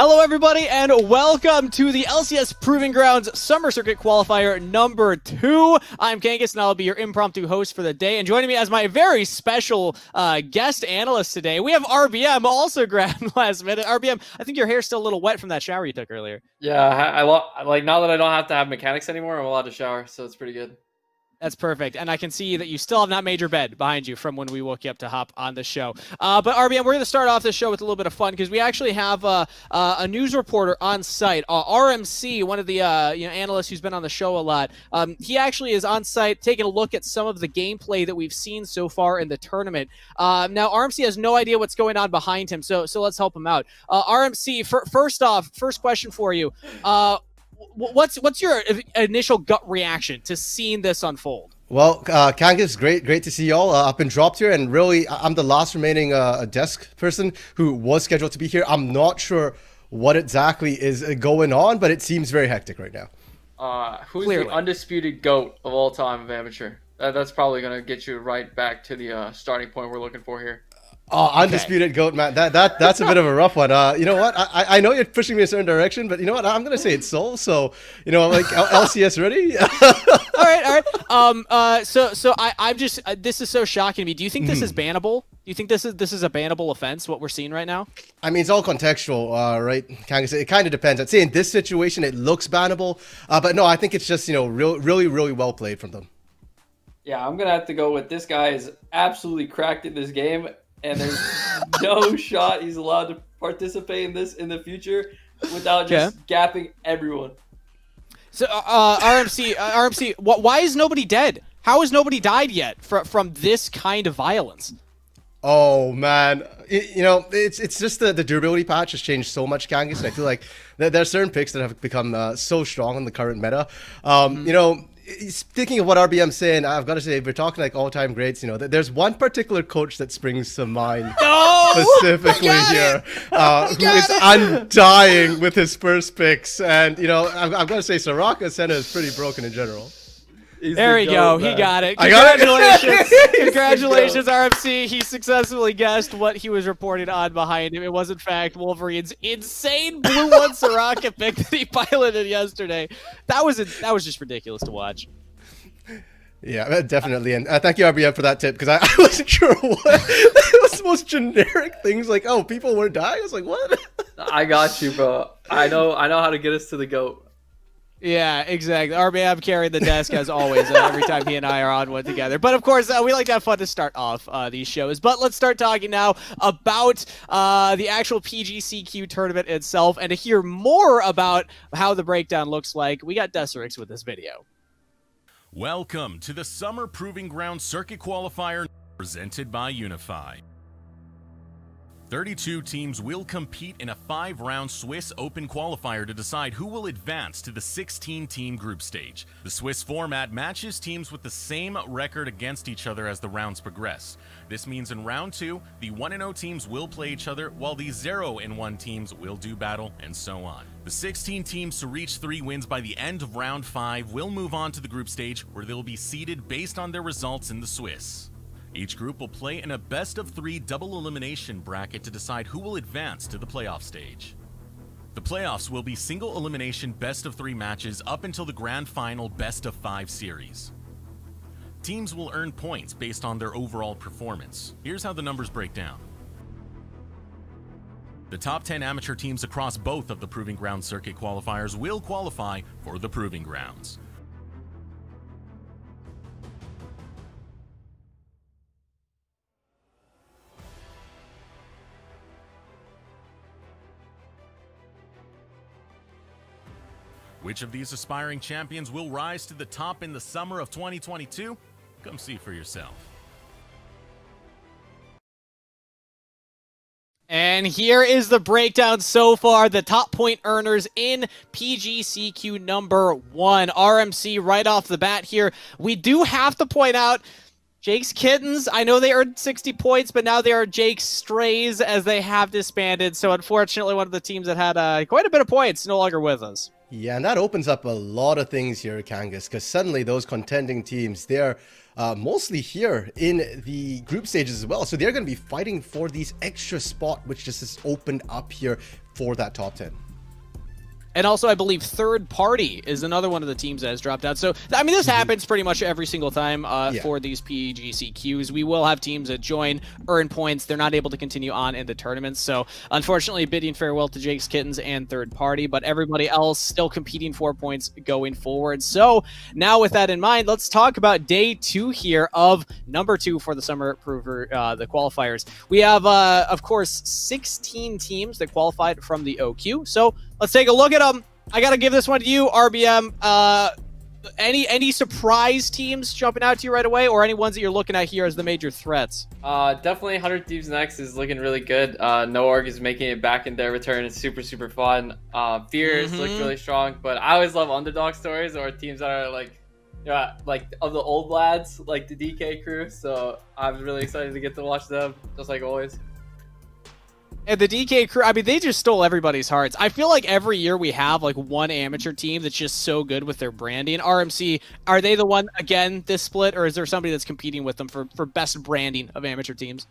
Hello everybody and welcome to the LCS Proving Grounds Summer Circuit Qualifier number 2. I'm Kangas and I'll be your impromptu host for the day. And joining me as my very special guest analyst today, we have RBM, also grabbed last minute. RBM, I think your hair's still a little wet from that shower you took earlier. Yeah, I like now that I don't have to have mechanics anymore, I'm allowed to shower, so it's pretty good. That's perfect. And I can see that you still have not made your bed behind you from when we woke you up to hop on the show. But RBM, we're going to start off the show with a little bit of fun because we actually have a news reporter on site. RMC, one of the analysts who's been on the show a lot, he actually is on site taking a look at some of the gameplay that we've seen so far in the tournament. Now, RMC has no idea what's going on behind him, so let's help him out. RMC, first question for you. What's your initial gut reaction to seeing this unfold? Well, Kangas, great to see y'all. I've been dropped here, and really, I'm the last remaining desk person who was scheduled to be here. I'm not sure what exactly is going on, but it seems very hectic right now. Who's Clearly the undisputed GOAT of all time of amateur? That's probably going to get you right back to the starting point we're looking for here. Oh, undisputed GOAT, man. That's a bit of a rough one. You know what? I know you're pushing me in a certain direction, but you know what? I'm gonna say it's Soul. So you know, like LCS ready. all right. So I'm just this is so shocking to me. Do you think this is bannable? Do you think this is a bannable offense? What we're seeing right now? I mean, it's all contextual, right? Kangas, it kind of depends. I'd say in this situation, it looks bannable, but no, I think it's just really well played from them. Yeah, I'm gonna have to go with this guy is absolutely cracked at this game. And there's no shot he's allowed to participate in this in the future without just gapping everyone. So, RMC, why is nobody dead? How has nobody died yet from this kind of violence? Oh man, it's just the durability patch has changed so much, Kangas, and I feel like there are certain picks that have become so strong in the current meta. Speaking of what RBM's saying, I've got to say, if we're talking like all-time greats, there's one particular coach that springs to mind specifically here, who is undying with his first picks. And, I've got to say, Soraka Senna is pretty broken in general. There we go. He got it. Congratulations. Congratulations, RMC. He successfully guessed what he was reporting on behind him. It was, in fact, Wolverine's insane blue one Soraka pick that he piloted yesterday. That was just ridiculous to watch. Yeah, definitely. And thank you, RBM, for that tip, because I wasn't sure what. It was the most generic things like, oh, people were dying. I was like, what? I got you, bro. I know how to get us to the GOAT. Yeah, exactly. RBM carrying the desk as always every time he and I are on one together. But of course, we like to have fun to start off these shows. But let's start talking now about the actual PGCQ tournament itself. And to hear more about how the breakdown looks like, we got Deserix with this video. Welcome to the Summer Proving Ground Circuit Qualifier presented by Unify. 32 teams will compete in a 5-round Swiss Open qualifier to decide who will advance to the 16-team group stage. The Swiss format matches teams with the same record against each other as the rounds progress. This means in round 2, the 1-0 teams will play each other, while the 0-1 teams will do battle, and so on. The 16 teams to reach 3 wins by the end of round 5 will move on to the group stage, where they'll be seeded based on their results in the Swiss. Each group will play in a best-of-3 double elimination bracket to decide who will advance to the playoff stage. The playoffs will be single elimination best-of-3 matches up until the grand final best-of-5 series. Teams will earn points based on their overall performance. Here's how the numbers break down. The top 10 amateur teams across both of the Proving Ground Circuit qualifiers will qualify for the Proving Grounds. Which of these aspiring champions will rise to the top in the summer of 2022? Come see for yourself. And here is the breakdown so far. The top point earners in PGCQ number 1. RMC right off the bat here. We do have to point out Jake's Kittens. I know they earned 60 points, but now they are Jake's Strays as they have disbanded. So unfortunately, one of the teams that had quite a bit of points no longer with us. Yeah, and that opens up a lot of things here, Kangas, because suddenly those contending teams, they're mostly here in the group stages as well. So they're going to be fighting for these extra spot, which just is opened up here for that top 10. And also, I believe Third Party is another one of the teams that has dropped out. So, I mean, this happens pretty much every single time for these PGC queues. We will have teams that join, earn points. They're not able to continue on in the tournaments. So, unfortunately, bidding farewell to Jake's Kittens and Third Party, but everybody else still competing for points going forward. So, now with that in mind, let's talk about day 2 here of number 2 for the Summer Prover, the qualifiers. We have, of course, 16 teams that qualified from the OQ. So, let's take a look at them. I got to give this one to you, RBM. Any surprise teams jumping out to you right away, or any ones that you're looking at here as the major threats? Definitely 100 Thieves Next is looking really good. No Org is making it back in their return. It's super, super fun. Fears looked really strong, but I always love underdog stories or teams that are like, like of the old lads, like the DK crew. So I'm really excited to get to watch them, just like always. And the DK crew, I mean, they just stole everybody's hearts. I feel like every year we have like one amateur team that's just so good with their branding. RMC, are they the one, again, this split, or is there somebody that's competing with them for best branding of amateur teams?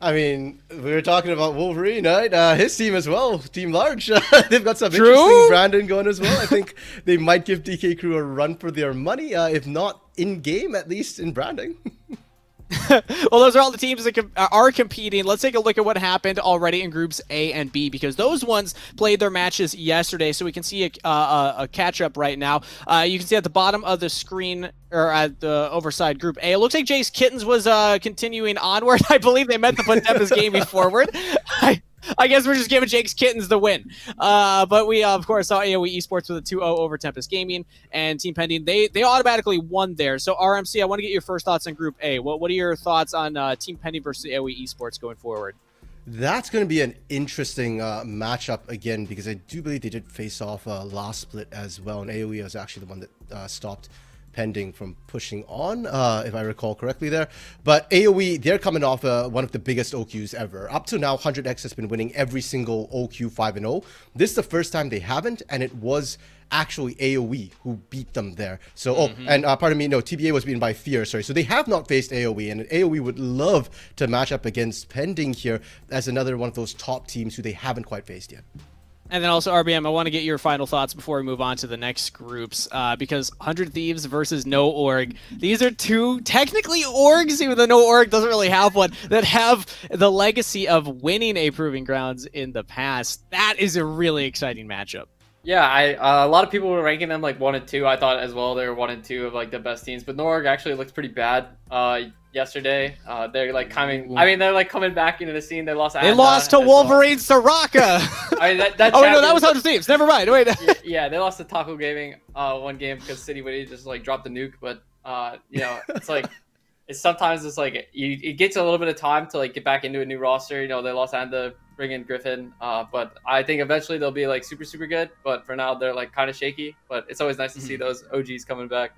I mean, we were talking about Wolverine, right? His team as well, Team Large. They've got some interesting branding going as well. I think they might give DK crew a run for their money, if not in-game, at least in branding. Well, those are all the teams that are competing. Let's take a look at what happened already in groups A and B, because those ones played their matches yesterday, so we can see a catch-up right now. You can see at the bottom of the screen, or at the overside group A, it looks like Jake's Kittens was continuing onward. I believe they meant to put Tempest Gaming forward. I guess we're just giving Jake's Kittens the win. But we, of course, saw AoE Esports with a 2-0 over Tempest Gaming, and Team Pending, they automatically won there. So, RMC, I want to get your first thoughts on Group A. What are your thoughts on Team Pending versus AoE Esports going forward? That's going to be an interesting matchup again, because I do believe they did face off last split as well, and AoE was actually the one that stopped Pending from pushing on, if I recall correctly there. But AoE, they're coming off one of the biggest OQs ever. Up to now, 100X has been winning every single OQ 5-0. This is the first time they haven't, and it was actually AoE who beat them there. So, pardon me, no, TBA was beaten by Fear, sorry. So they have not faced AoE, and AoE would love to match up against Pending here as another one of those top teams who they haven't quite faced yet. And then also, RBM, I want to get your final thoughts before we move on to the next groups, because 100 Thieves versus No Org. These are two technically orgs, even though No Org doesn't really have one, that have the legacy of winning a Proving Grounds in the past. That is a really exciting matchup. Yeah, a lot of people were ranking them like 1 and 2. I thought as well they were 1 and 2 of like the best teams, but No Org actually looks pretty bad. Yesterday, they're like coming. I mean, they're like coming back into the scene. They lost. They lost to Wolverine Soraka. I mean, oh wait, no, that was 100 Thieves. Never mind. Wait. Yeah, they lost to Taco Gaming one game because City Witty just like dropped the nuke. But you know, it's like sometimes it's like it gets a little bit of time to like get back into a new roster. You know, they lost and to bring in Griffin. But I think eventually they'll be like super good. But for now, they're like kind of shaky. But it's always nice to see those OGs coming back.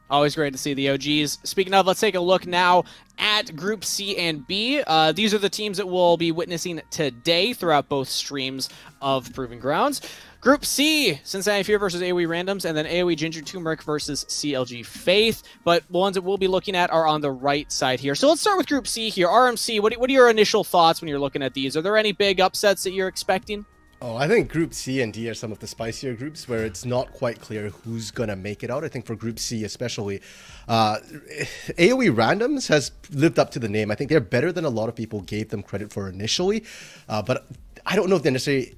Always great to see the OGs. Speaking of, let's take a look now at Group C and B. These are the teams that we'll be witnessing today throughout both streams of Proving Grounds. Group C, Cincinnati Fear versus AoE Randoms, and then AoE Ginger Turmeric versus CLG Faith. But the ones that we'll be looking at are on the right side here. So let's start with Group C here. RMC, what are your initial thoughts when you're looking at these? Are there any big upsets that you're expecting? Oh, I think Group C and D are some of the spicier groups where it's not quite clear who's going to make it out. I think for Group C especially, AoE Randoms has lived up to the name. I think they're better than a lot of people gave them credit for initially, but I don't know if they're necessarily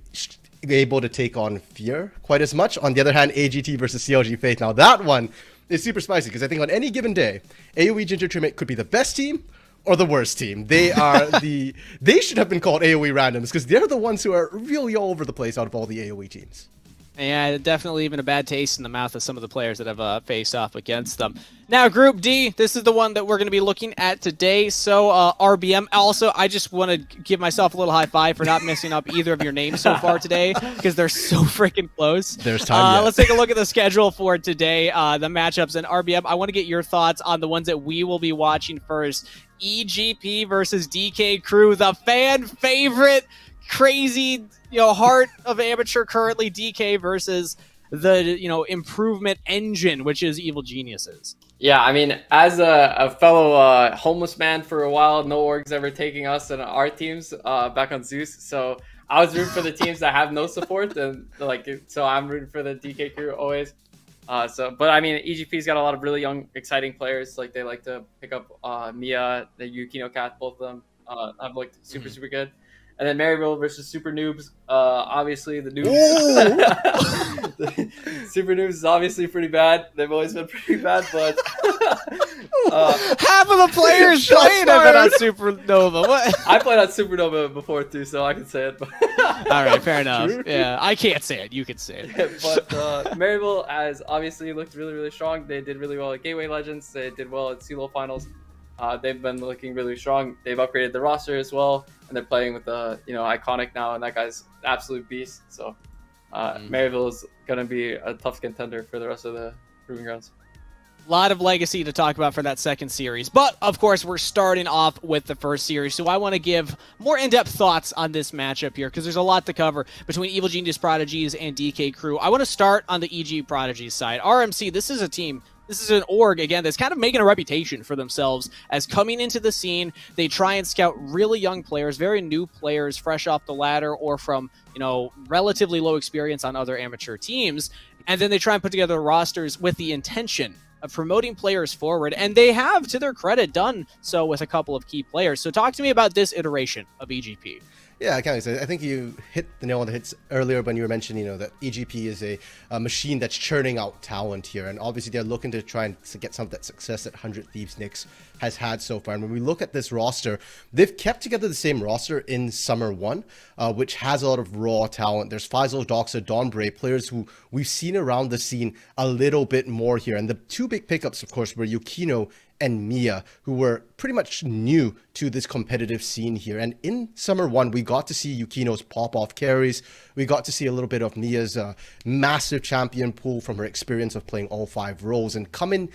able to take on Fear quite as much. On the other hand, AGT versus CLG Faith, now that one is super spicy, because I think on any given day, AoE Ginger Trimate could be the best team or the worst team. They are they should have been called AoE Randoms, because they're the ones who are really all over the place out of all the AoE teams. Yeah, definitely even a bad taste in the mouth of some of the players that have faced off against them. Now, Group D, this is the one that we're going to be looking at today. So, RBM, also, I just want to give myself a little high five for not messing up either of your names so far today, because they're so freaking close. There's time yet. Let's take a look at the schedule for today, the matchups. And RBM, I want to get your thoughts on the ones that we will be watching first. EGP versus DK Crew, the fan favorite, crazy, heart of amateur currently, DK versus the, improvement engine, which is Evil Geniuses. Yeah, I mean, as a fellow homeless man for a while, no orgs ever taking us and our teams back on Zeus. So I was rooting for the teams that have no support, and like, so I'm rooting for the DK crew always. But I mean, EGP's got a lot of really young, exciting players. Like they like to pick up Mia, the Yukino Cat, both of them. I've looked super good. And then Maryville versus Super Noobs. Obviously, the Noobs. Super Noobs is obviously pretty bad. They've always been pretty bad, but half of the players playing have been on Supernova. What? I played on Supernova before too, so I can say it. But all right, fair enough. Yeah, I can't say it. You can say it. But Maryville has obviously looked really strong. They did really well at Gateway Legends. They did well at CLO Finals. They've been looking really strong. They've upgraded the roster as well, and they're playing with Iconic now, and that guy's an absolute beast. So Maryville is gonna be a tough contender for the rest of the Proving Grounds. A lot of legacy to talk about for that second series, but of course we're starting off with the first series, so I want to give more in-depth thoughts on this matchup here because there's a lot to cover between Evil Genius Prodigies and DK Crew. I want to start on the EG Prodigies side. RMC, this is a team. This is an org, again, that's kind of making a reputation for themselves as coming into the scene. They try and scout really young players, very new players, fresh off the ladder or from, relatively low experience on other amateur teams. And then they try and put together rosters with the intention of promoting players forward. And they have, to their credit, done so with a couple of key players. So talk to me about this iteration of EGP. Yeah, I think you hit the nail on the head earlier when you were mentioning, that EGP is a machine that's churning out talent here, and obviously they're looking to try and get some of that success that 100 Thieves Nyx has had so far. And when we look at this roster, they've kept together the same roster in Summer 1, which has a lot of raw talent. There's Faisal, Doxa, Dawnbray, players who we've seen around the scene a little bit more here. And the two big pickups, of course, were Yukino and Mia, who were pretty much new to this competitive scene here. And in Summer 1, we got to see Yukino's pop-off carries. We got to see a little bit of Mia's massive champion pool from her experience of playing all 5 roles. And coming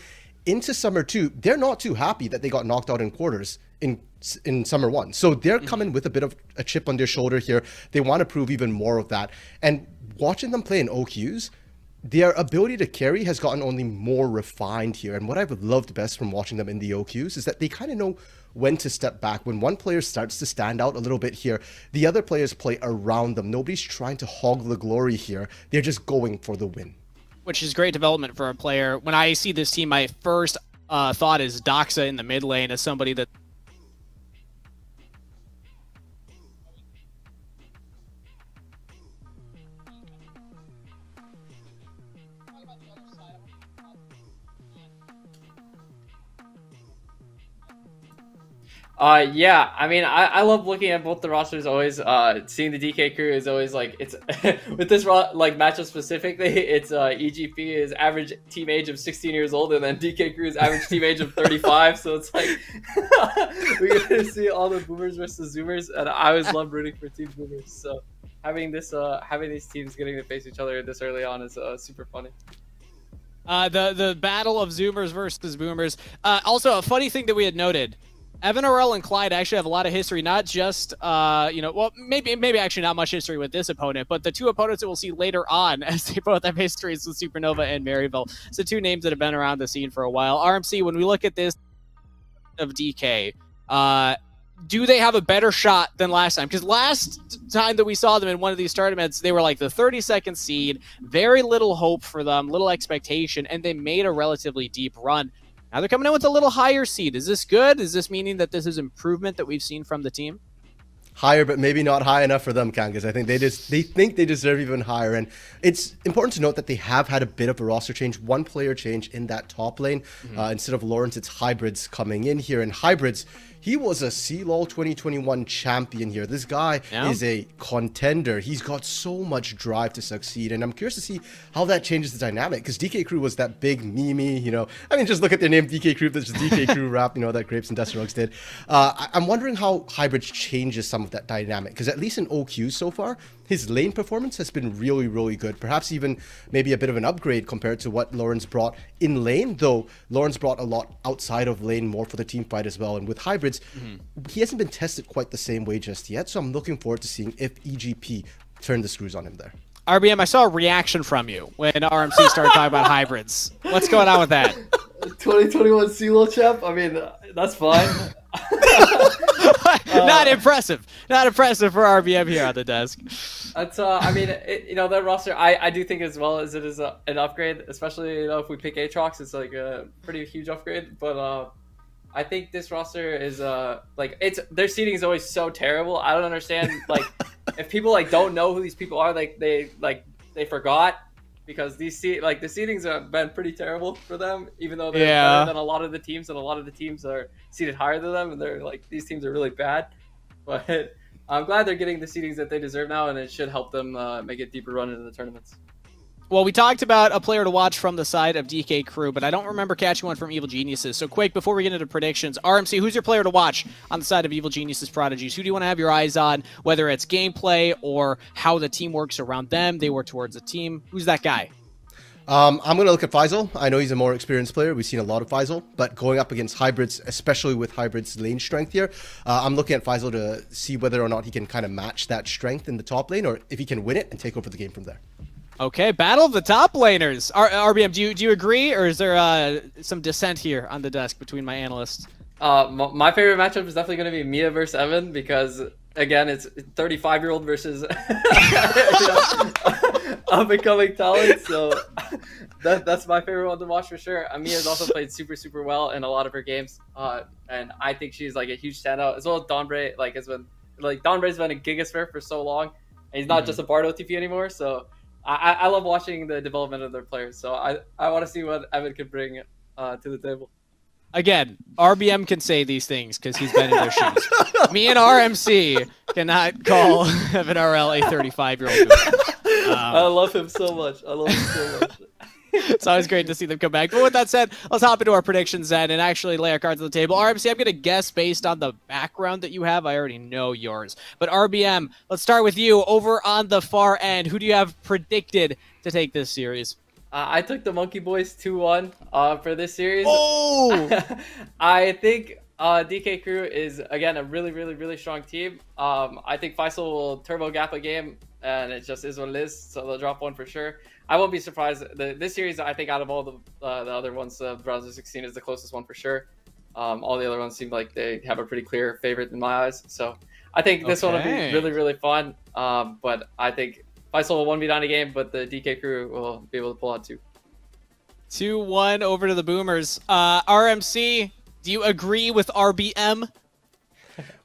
into Summer 2, they're not too happy that they got knocked out in quarters in Summer 1. So they're coming with a bit of a chip on their shoulder here. They want to prove even more of that. And watching them play in OQs, their ability to carry has gotten only more refined here. And what I've loved best from watching them in the OQs is that they kind of know when to step back. When one player starts to stand out a little bit here, the other players play around them. Nobody's trying to hog the glory here. They're just going for the win. Which is great development for a player. When I see this team, my first thought is Doxa in the mid lane as somebody that yeah, I mean, I love looking at both the rosters always. Seeing the DK crew is always like, it's with this matchup specifically, it's EGP is average team age of 16 years old, and then DK crew is average team age of 35. So it's like we get to see all the boomers versus zoomers, and I always love rooting for team boomers. So having these teams getting to face each other this early on is super funny. The battle of zoomers versus boomers. Also, a funny thing that we had noted. Evan Orell and Clyde actually have a lot of history, not just, well, maybe actually not much history with this opponent, but the two opponents that we'll see later on, as they both have histories with Supernova and Maryville. So two names that have been around the scene for a while. RMC, when we look at this of DK, do they have a better shot than last time? Because last time that we saw them in one of these tournaments, they were like the 32nd seed, very little hope for them, little expectation, and they made a relatively deep run. Now they're coming in with a little higher seed. Is this good? Is this meaning that this is improvement that we've seen from the team? Higher, but maybe not high enough for them, Kangas. I think they think they deserve even higher. And it's important to note that they have had a bit of a roster change, one player change in that top lane. Instead of Lawrence, it's Hybrids coming in here. And Hybrids, he was a CLOL 2021 champion here. This guy is a contender. He's got so much drive to succeed. And I'm curious to see how that changes the dynamic. Because DK Crew was that big meme, I mean, just look at their name, DK Crew. There's DK Crew rap, that Grapes and Dust Rugs did. I'm wondering how Hybrids changes some of that dynamic. Because at least in OQs so far, his lane performance has been really, really good. Perhaps even maybe a bit of an upgrade compared to what Lawrence brought in lane, though Lawrence brought a lot outside of lane, more for the team fight as well. And with Hybrids, he hasn't been tested quite the same way just yet. So I'm looking forward to seeing if EGP turned the screws on him there. RBM, I saw a reaction from you when RMC started talking about Hybrids. What's going on with that? 2021 CELO champ. I mean, that's fine. Not impressive. Not impressive for RBM here on the desk. That's I mean, that roster. I do think as well as it is an upgrade, especially if we pick Aatrox, it's like a pretty huge upgrade. But I think this roster is their seeding is always so terrible. I don't understand if people don't know who these people are, they forgot. Because the seedings have been pretty terrible for them, even though they're better than a lot of the teams, and a lot of the teams are seeded higher than them, and they're these teams are really bad. But I'm glad they're getting the seedings that they deserve now, and it should help them make a deeper run into the tournaments. Well, we talked about a player to watch from the side of DK Crew, but I don't remember catching one from Evil Geniuses. So quick, before we get into predictions, RMC, who's your player to watch on the side of Evil Geniuses Prodigies? Who do you want to have your eyes on, whether it's gameplay or how the team works around them? They work towards a team. Who's that guy? I'm going to look at Faisal. I know he's a more experienced player. We've seen a lot of Faisal, but going up against hybrids, especially with hybrids lane strength here, I'm looking at Faisal to see whether or not he can kind of match that strength in the top lane, or if he can win it and take over the game from there. Okay, battle of the top laners. RBM, do you agree, or is there some dissent here on the desk between my analysts? My favorite matchup is definitely going to be Mia versus Evan, because again, it's 35-year-old versus up-and-coming talent. So that's my favorite one to watch for sure. Mia's also played super well in a lot of her games, and I think she's a huge standout, as well as Donbray. Donbray's been a Gigasphere for so long, and he's not just a Bard OTP anymore. So I love watching the development of their players. So I want to see what Evan can bring to the table. Again, RBM can say these things because he's been in their shoes. Me and RMC cannot call Evan RL a 35-year-old. I love him so much. It's always great to see them come back. But with that said, let's hop into our predictions then and actually lay our cards on the table. RMC, I'm going to guess based on the background that you have. I already know yours. But RBM, let's start with you. Over on the far end, who do you have predicted to take this series? I took the Monkey Boys 2-1 for this series. Oh! I think DK Crew is, again, a really strong team. I think Faisal will turbo gap a game, and it just is what it is, so they'll drop one for sure. I won't be surprised. This series, I think, out of all the other ones, Browser 16 is the closest one for sure. All the other ones seem like they have a pretty clear favorite in my eyes. So I think this one will be really fun. But I think Faisal will 1v9 a game, but the DK Crew will be able to pull out 2. 2-1 over to the Boomers. RMC, do you agree with RBM?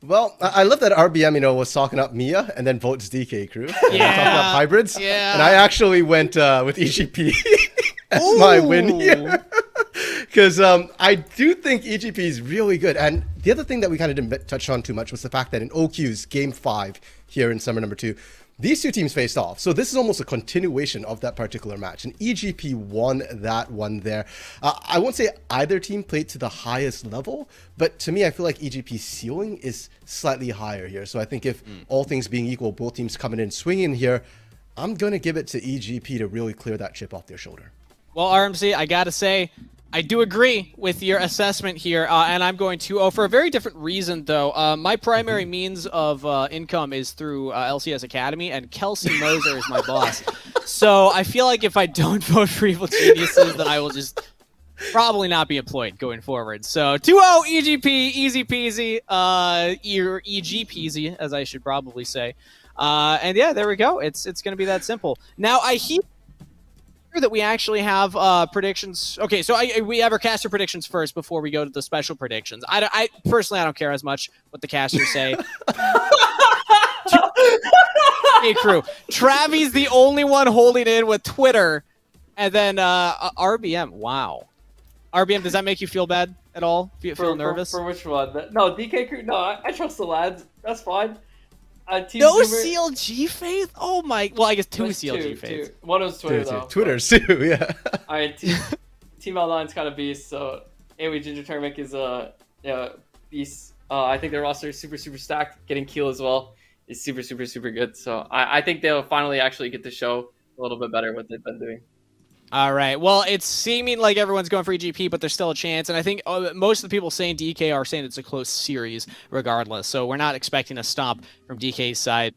Well, I love that RBM, was talking up Mia and then votes DK Crew. Talking about hybrids. Yeah. And I actually went with EGP as my win here. Because I do think EGP is really good. And the other thing that we kind of didn't touch on too much was the fact that in OQ's Game 5 here in Summer Number 2, these two teams faced off. So this is almost a continuation of that particular match. And EGP won that one there. I won't say either team played to the highest level, but to me, I feel like EGP's ceiling is slightly higher here. So I think if all things being equal, both teams coming in swinging here, I'm going to give it to EGP to really clear that chip off their shoulder. Well, RMC, I got to say, I do agree with your assessment here, and I'm going to, for a very different reason, though. My primary means of income is through LCS Academy, and Kelsey Moser is my boss. So I feel like if I don't vote for Evil Geniuses, then I will just probably not be employed going forward. So 2-0 EGP, easy peasy, EG peasy, as I should probably say. And yeah, there we go. It's going to be that simple. Now, I hear that we actually have predictions. Okay, so we have our caster predictions first before we go to the special predictions. I personally, I don't care as much what the casters say. Hey, Crew. Travi's the only one holding in with Twitter. And then RBM. Wow. RBM, does that make you feel bad at all? Feel nervous? For which one? No, DK Crew. No, I trust the lads. That's fine. No CLG faith? Oh my! Well, I guess two CLG faiths. One was Twitter though. Twitter's too, yeah. All right, Team L9's kind of beast. So AoE Ginger Turmic is beast. I think their roster is super stacked. Getting Keel as well is super good. So I think they'll finally actually get to show a little bit better what they've been doing. All right. Well, it's seeming like everyone's going for EGP, but there's still a chance. And I think most of the people saying DK are saying it's a close series regardless. So we're not expecting a stomp from DK's side.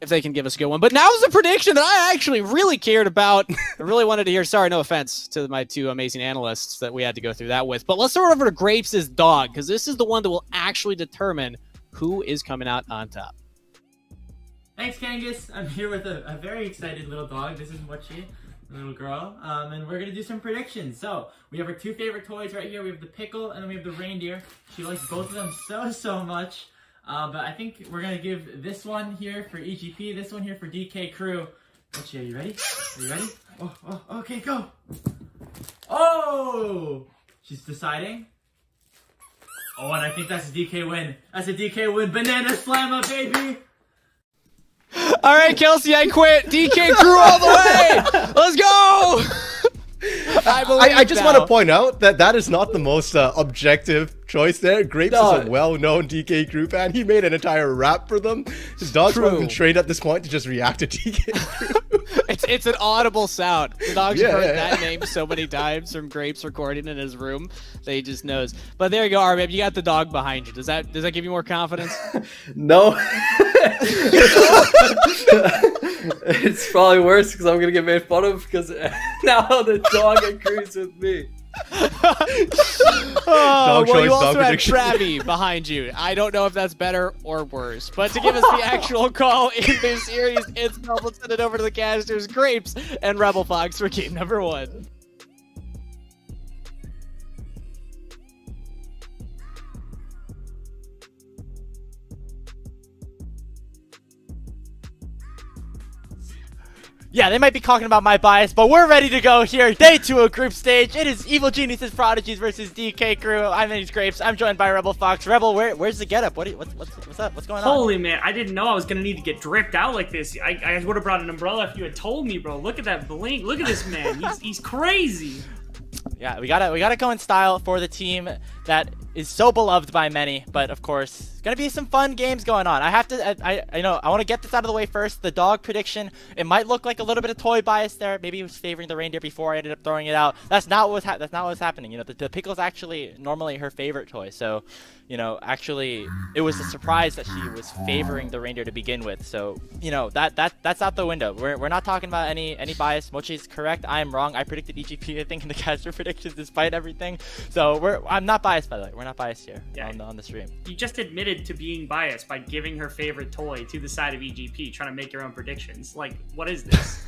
if they can give us a good one. But now's the prediction that I actually really cared about. I really wanted to hear. Sorry, no offense to my two amazing analysts that we had to go through that with. But let's throw it over to Grapes' dog, because this is the one that will actually determine who is coming out on top. Thanks, Kangas. I'm here with a very excited little dog. This is Mochi, the little girl. And we're going to do some predictions. So, we have our two favorite toys right here. We have the pickle and then we have the reindeer. She likes both of them so much. But I think we're going to give this one here for EGP, this one here for DK Crew. Mochi, are you ready? Are you ready? Oh, okay, go. Oh! She's deciding. Oh, and I think that's a DK win. That's a DK win. Banana Slammer, baby! All right, Kelsey, I quit. DK Crew all the way. Let's go. I just want to point out that that is not the most objective choice there. Grapes is a well-known DK Crew fan. He made an entire rap for them. His dog's probably been trained at this point to just react to DK Crew. It's an audible sound. The dog's heard that name so many times from Grapes recording in his room that he just knows. But there you go, RBM. You got the dog behind you. Does that give you more confidence? No. It's probably worse because I'm gonna get made fun of because now the dog agrees with me. Well, you also have Travi behind you. I don't know if that's better or worse. But to give us the actual call in this series, it's let's send it over to the casters, Grapes and Rebel Fox for game number 1. Yeah, they might be talking about my bias, but we're ready to go here. Day 2 of group stage. It is Evil Geniuses Prodigies versus DK Crew. I'm Eddie's Grapes. I'm joined by Rebel Fox. Rebel, where's the getup? What's up? What's going on? Holy man, I didn't know I was gonna need to get dripped out like this. I would have brought an umbrella if you had told me, bro. Look at that blink. Look at this man. He's crazy. Yeah, we gotta go in style for the team that is so beloved by many, but of course, it's gonna be some fun games going on. I want to get this out of the way first. The dog prediction, it might look like a little bit of toy bias there. Maybe he was favoring the reindeer before I ended up throwing it out. That's not what was happening. You know, the pickle's actually normally her favorite toy, so you know, actually, it was a surprise that she was favoring the reindeer to begin with. So you know, that's out the window. We're not talking about any bias. Mochi's correct. I am wrong. I predicted EGP, I think, in the caster predictions despite everything. So I'm not biased, by the way. We're not biased here on the stream. You just admitted to being biased by giving her favorite toy to the side of EGP, trying to make your own predictions. Like, what is this?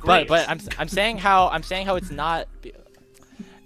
but I'm saying how it's not.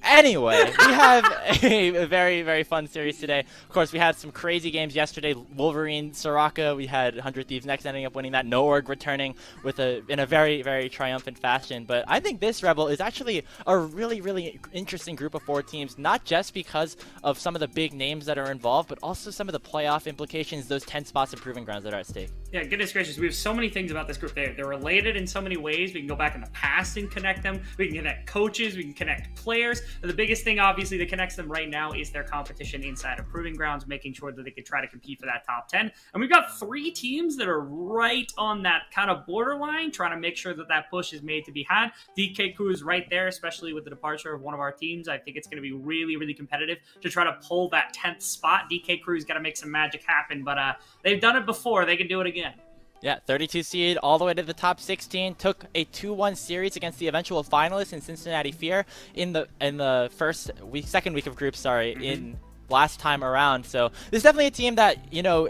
Anyway, we have a very, very fun series today. Of course, we had some crazy games yesterday. Wolverine, Soraka, we had 100 Thieves Next ending up winning that. No Org returning in a very, very triumphant fashion. But I think this Rebel is actually a really, really interesting group of 4 teams, not just because of some of the big names that are involved, but also some of the playoff implications, those 10 spots and proving grounds that are at stake. Yeah, goodness gracious. We have so many things about this group. They're related in so many ways. We can go back in the past and connect them. We can connect coaches. We can connect players. The biggest thing, obviously, that connects them right now is their competition inside of Proving Grounds, making sure that they can try to compete for that top 10. And we've got 3 teams that are right on that kind of borderline, trying to make sure that that push is made to be had. DK Crew is right there, especially with the departure of one of our teams. I think it's going to be really, really competitive to try to pull that 10th spot. DK Crew's got to make some magic happen, but they've done it before. They can do it again. Yeah, 32 seed all the way to the top 16. Took a 2-1 series against the eventual finalists in Cincinnati Fear in the second week of groups. In last time around. So this is definitely a team that, you know,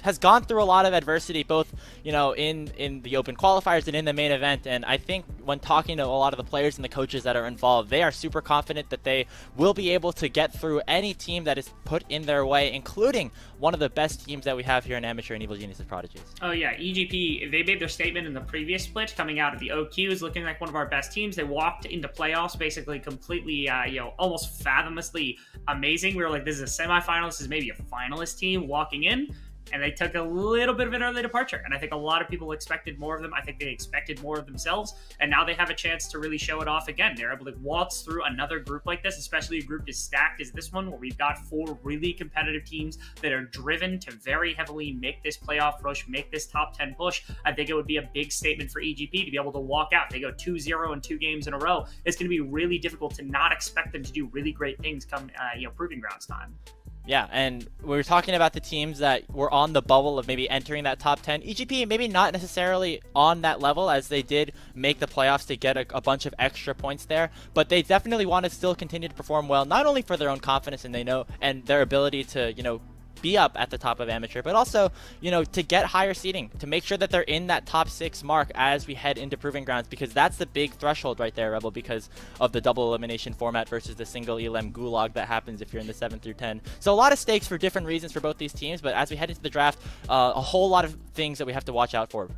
has gone through a lot of adversity, both, you know, in the open qualifiers and in the main event. And I think when talking to a lot of the players and the coaches that are involved, they are super confident that they will be able to get through any team that is put in their way, including one of the best teams that we have here in Amateur and Evil Geniuses Prodigies. Oh yeah, EGP, they made their statement in the previous split coming out of the OQs, looking like one of our best teams. They walked into playoffs basically completely, you know, almost fathomlessly amazing. We were like, this is a semifinalist, this is maybe a finalist team walking in. And they took a little bit of an early departure. And I think a lot of people expected more of them. I think they expected more of themselves. And now they have a chance to really show it off again. They're able to waltz through another group like this, especially a group as stacked as this one, where we've got 4 really competitive teams that are driven to very heavily make this playoff push, make this top 10 push. I think it would be a big statement for EGP to be able to walk out. They go 2-0 in 2 games in a row. It's going to be really difficult to not expect them to do really great things come, you know, Proving Grounds time. Yeah, and we were talking about the teams that were on the bubble of maybe entering that top 10. EGP maybe not necessarily on that level, as they did make the playoffs to get a bunch of extra points there, but they definitely want to still continue to perform well, not only for their own confidence and and their ability to, be up at the top of amateur, but also, to get higher seeding, to make sure that they're in that top 6 mark as we head into Proving Grounds, because that's the big threshold right there, Rebel, because of the double elimination format versus the single ELM gulag that happens if you're in the 7 through 10. So a lot of stakes for different reasons for both these teams, but as we head into the draft, a whole lot of things that we have to watch out for.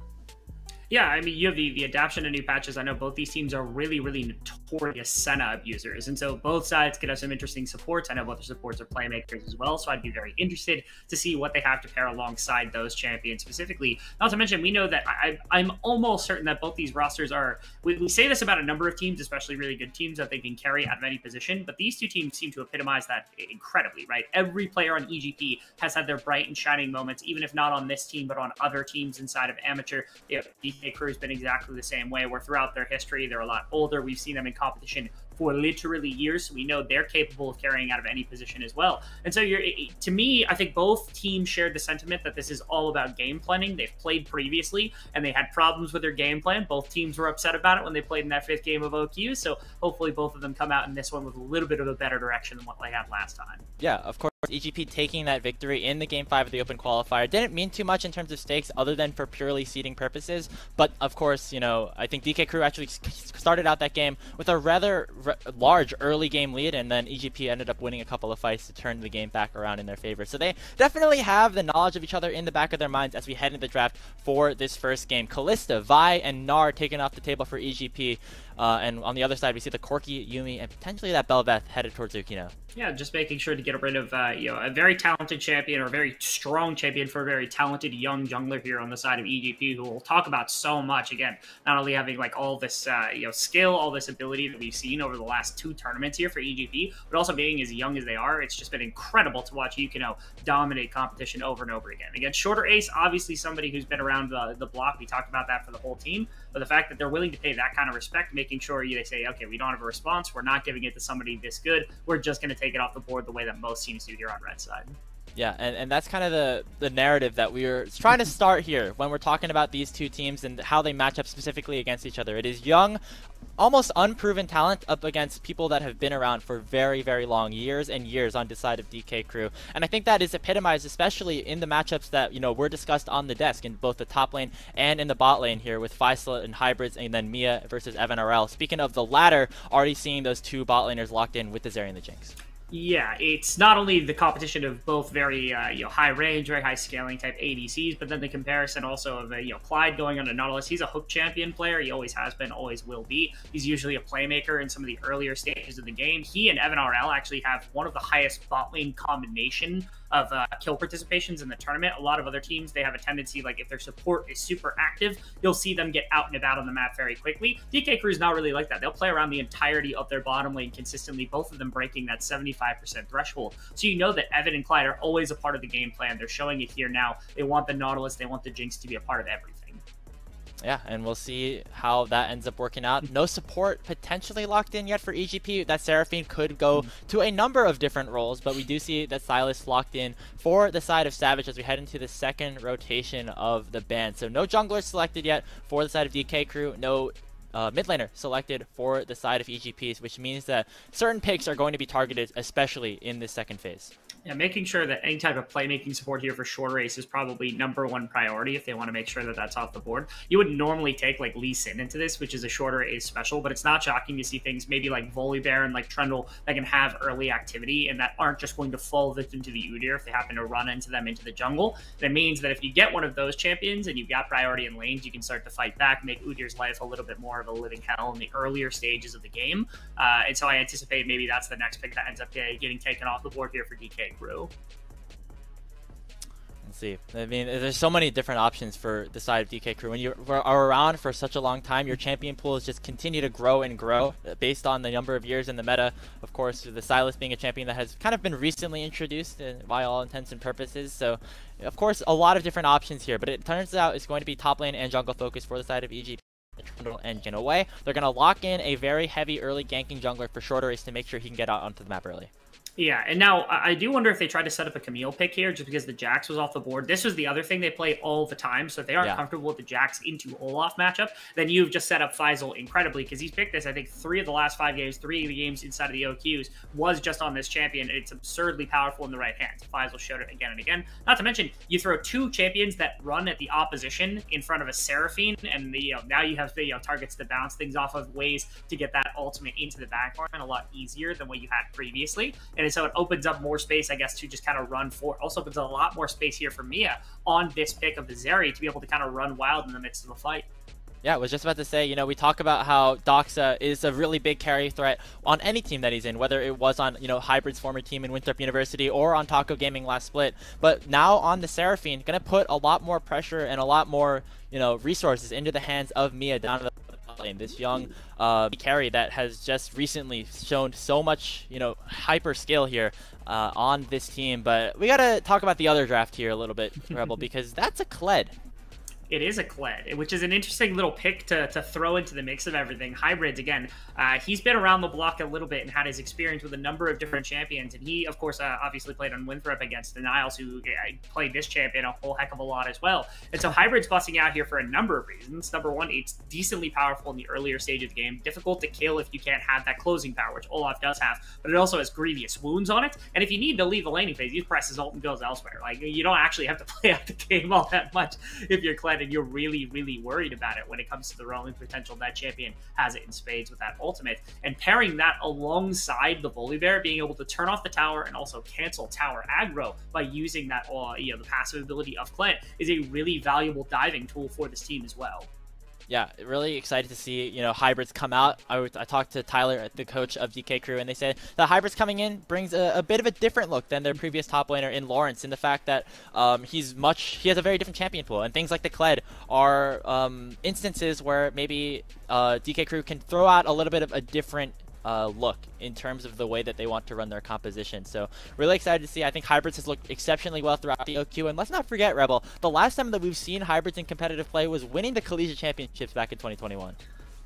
Yeah, I mean, you have the adaptation to new patches. I know both these teams are really, really notorious Senna abusers, and so both sides could have some interesting supports. I know both their supports are playmakers as well, so I'd be very interested to see what they have to pair alongside those champions specifically. Not to mention, we know that I'm almost certain that both these rosters are, we say this about a number of teams, especially really good teams, that they can carry out of any position, but these two teams seem to epitomize that incredibly, right? Every player on EGP has had their bright and shining moments, even if not on this team, but on other teams inside of amateur. DK Crew has been exactly the same way, where throughout their history, they're a lot older. We've seen them in competition for literally years, so we know they're capable of carrying out of any position as well. And so to me, I think both teams shared the sentiment that this is all about game planning. They've played previously, and they had problems with their game plan. Both teams were upset about it when they played in that 5th game of OQ, so hopefully both of them come out in this one with a little bit of a better direction than what they had last time. Yeah, of course. EGP taking that victory in the Game 5 of the Open Qualifier didn't mean too much in terms of stakes other than for purely seeding purposes, but of course, I think DK Crew actually started out that game with a rather large early game lead, and then EGP ended up winning a couple of fights to turn the game back around in their favor. So they definitely have the knowledge of each other in the back of their minds as we head into the draft for this first game. Callista, Vi, and Gnar taken off the table for EGP. And on the other side, we see the Corki, Yuumi, and potentially that Belveth headed towards Ukino. Yeah, just making sure to get rid of a very talented champion, or a very strong champion for a very talented young jungler here on the side of EGP, who we'll talk about so much. Again, not only having all this skill, all this ability that we've seen over the last 2 tournaments here for EGP, but also being as young as they are. It's just been incredible to watch Ukino dominate competition over and over again. Against Shorter Ace, obviously somebody who's been around the block. We talked about that for the whole team, but the fact that they're willing to pay that kind of respect, making sure they say, okay, we don't have a response, we're not giving it to somebody this good, we're just going to take it off the board the way that most teams do here on red side. Yeah, and that's kind of the narrative that we're trying to start here when we're talking about these two teams and how they match up specifically against each other. It is young, almost unproven talent up against people that have been around for very, very long years and years on the side of DK Crew. And I think that is epitomized especially in the matchups that, were discussed on the desk in both the top lane and in the bot lane here with Faisal and Hybrids, and then Mia versus Evan RL. Speaking of the latter, already seeing those 2 bot laners locked in with the Zeri and the Jinx. Yeah, it's not only the competition of both very high range, very high scaling type ADCs, but then the comparison also of Clyde going on to Nautilus. He's a hook champion player. He always has been, always will be. He's usually a playmaker in some of the earlier stages of the game. He and Evan RL actually have one of the highest bot lane combination of kill participations in the tournament. A lot of other teams, they have a tendency, if their support is super active, you'll see them get out and about on the map very quickly. DK Crew is not really like that. They'll play around the entirety of their bottom lane consistently, both of them breaking that 75% threshold. So you know that Evan and Clyde are always a part of the game plan. They're showing it here now. They want the Nautilus, they want the Jinx to be a part of everything. Yeah, and we'll see how that ends up working out. No support potentially locked in yet for EGP. That Seraphine could go to a number of different roles, but we do see that Silas locked in for the side of Savage as we head into the 2nd rotation of the ban. So no junglers selected yet for the side of DK Crew. No mid laner selected for the side of EGPs, which means that certain picks are going to be targeted, especially in this 2nd phase. Yeah, making sure that any type of playmaking support here for Shorter Ace is probably #1 priority if they want to make sure that that's off the board. You would normally take Lee Sin into this, which is a Shorter Ace special, but it's not shocking to see things maybe like Volibear and Trundle that can have early activity and that aren't just going to fall victim to the Udyr if they happen to run into them into the jungle. That means that if you get one of those champions and you've got priority in lanes, you can start to fight back, make Udyr's life a little bit more of a living hell in the earlier stages of the game. And so I anticipate maybe that's the next pick that ends up getting taken off the board here for DK Crew. Let's see. I mean, there's so many different options for the side of DK Crew. When you are around for such a long time, your champion pools just continue to grow and grow based on the number of years in the meta. Of course, the Silas being a champion that has kind of been recently introduced by all intents and purposes. So, of course, a lot of different options here. But it turns out it's going to be top lane and jungle focus for the side of EGP. Trundle and Jin away. They're going to lock in a very heavy early ganking jungler for Shorter Ace to make sure he can get out onto the map early. Yeah, and now I do wonder if they tried to set up a Camille pick here just because the Jax was off the board. This was the other thing they play all the time, so if they aren't comfortable with the Jax into Olaf matchup, then you've just set up Faisal incredibly because he's picked this, I think, 3 of the last 5 games, 3 of the games inside of the OQs was just on this champion. It's absurdly powerful in the right hands. Faisal showed it again and again. Not to mention, you throw 2 champions that run at the opposition in front of a Seraphine, and now you have targets to bounce things off of, ways to get that ultimate into the backline a lot easier than what you had previously. And so it opens up more space, I guess, to just kind of run for. Also opens a lot more space here for Mia on this pick of the Zeri to be able to kind of run wild in the midst of the fight. Yeah, I was just about to say, we talk about how Doxa is a really big carry threat on any team that he's in, whether it was on, Hybrid's former team in Winthrop University or on Taco Gaming last split. But now on the Seraphine, going to put a lot more pressure and a lot more, resources into the hands of Mia down to the lane. This young carry that has just recently shown so much, hyper skill here on this team. But we got to talk about the other draft here a little bit, Rebel, because that's a Kled. It is a Kled, which is an interesting little pick to throw into the mix of everything. Hybrids, again, he's been around the block a little bit and had his experience with a number of different champions. And he, of course, obviously played on Winthrop against the Niles, who played this champion a whole heck of a lot as well. And so Hybrid's busting out here for a number of reasons. Number one, it's decently powerful in the earlier stage of the game. Difficult to kill if you can't have that closing power, which Olaf does have. But it also has grievous wounds on it. And if you need to leave the laning phase, you press his ult and goes elsewhere. Like, you don't actually have to play out the game all that much if you're Kled and you're really, really worried about it when it comes to the rolling potential. That champion has it in spades with that ultimate. And pairing that alongside the Volibear, being able to turn off the tower and also cancel tower aggro by using that, the passive ability of Kled is a really valuable diving tool for this team as well. Yeah, really excited to see, Hybrids come out. I talked to Tyler, the coach of DK Crew, and they said the Hybrids coming in brings a bit of a different look than their previous top laner in Lawrence, in the fact that he has a very different champion pool, and things like the Kled are instances where maybe DK Crew can throw out a little bit of a different look in terms of the way that they want to run their composition. So really excited to see. I think Hybrids has looked exceptionally well throughout the OQ, and let's not forget, Rebel, the last time that we've seen Hybrids in competitive play was winning the Collegiate Championships back in 2021.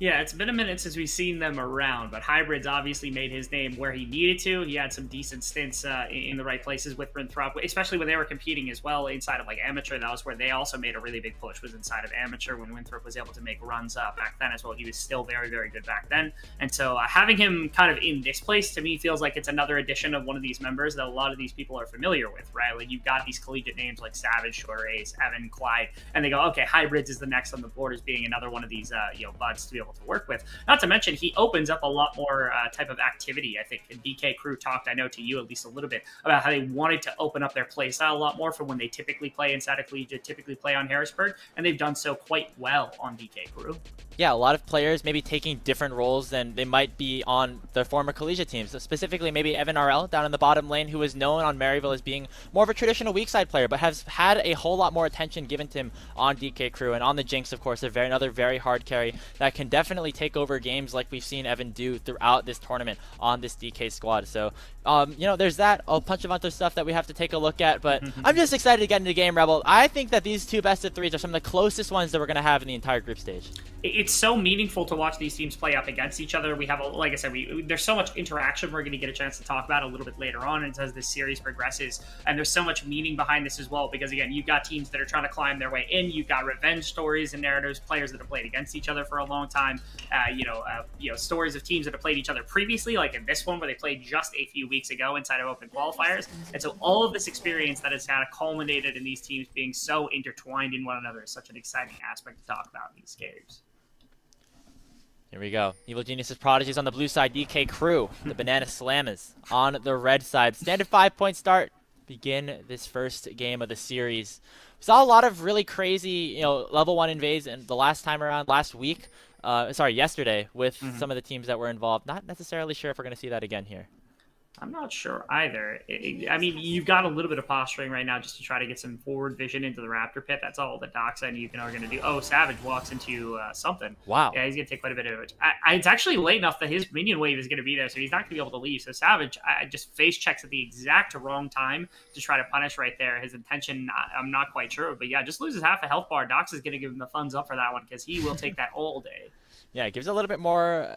Yeah, it's been a minute since we've seen them around, but Hybrids obviously made his name where he needed to. He had some decent stints in the right places with Winthrop, especially when they were competing as well inside of Amateur. That was where they also made a really big push, was inside of Amateur, when Winthrop was able to make runs back then as well. He was still very, very good back then. And so having him kind of in this place, to me, feels like it's another addition of one of these members that a lot of these people are familiar with, right? Like, you've got these collegiate names like Savage, Short Ace, Evan, Clyde, and they go, okay, Hybrids is the next on the board as being another one of these buds to be able to work with. Not to mention, he opens up a lot more type of activity. I think DK Crew talked, I know to you at least a little bit, about how they wanted to open up their play style a lot more from when they typically play inside of Collegiate, typically play on Harrisburg, and they've done so quite well on DK Crew. Yeah, a lot of players maybe taking different roles than they might be on their former collegiate teams. So specifically, maybe Evan RL down in the bottom lane, who is known on Maryville as being more of a traditional weak side player, but has had a whole lot more attention given to him on DK Crew. And on the Jinx, of course, another very hard carry that can definitely take over games like we've seen Evan do throughout this tournament on this DK squad. So, there's that. A bunch of other stuff that we have to take a look at, but I'm just excited to get into the game, Rebel. I think that these two best of threes are some of the closest ones that we're going to have in the entire group stage. It's so meaningful to watch these teams play up against each other. We have, like I said, there's so much interaction we're going to get a chance to talk about a little bit later on as this series progresses. And there's so much meaning behind this as well, because again, you've got teams that are trying to climb their way in. You've got revenge stories and narratives, players that have played against each other for a long time. Stories of teams that have played each other previously, like in this one where they played just a few weeks ago inside of open qualifiers. And so all of this experience that has kind of culminated in these teams being so intertwined in one another is such an exciting aspect to talk about in these games. Here we go. Evil Geniuses Prodigies on the blue side. DK Crew, the Banana Slammers on the red side. Standard 5-point start. Begin this first game of the series. We saw a lot of really crazy, level 1 invades and the last time around last week. Yesterday with some of the teams that were involved. Not necessarily sure if we're going to see that again here. I'm not sure either. I mean, you've got a little bit of posturing right now just to try to get some forward vision into the Raptor pit. That's all the Doxa and you are going to do. Oh, Savage walks into something. Wow. Yeah, he's going to take quite a bit of it. It's actually late enough that his minion wave is going to be there, so he's not going to be able to leave. So Savage just face checks at the exact wrong time to try to punish right there. His intention, I'm not quite sure. But yeah, just loses half a health bar. Doxa's going to give him the thumbs up for that one because he will take that all day. Yeah, it gives a little bit more,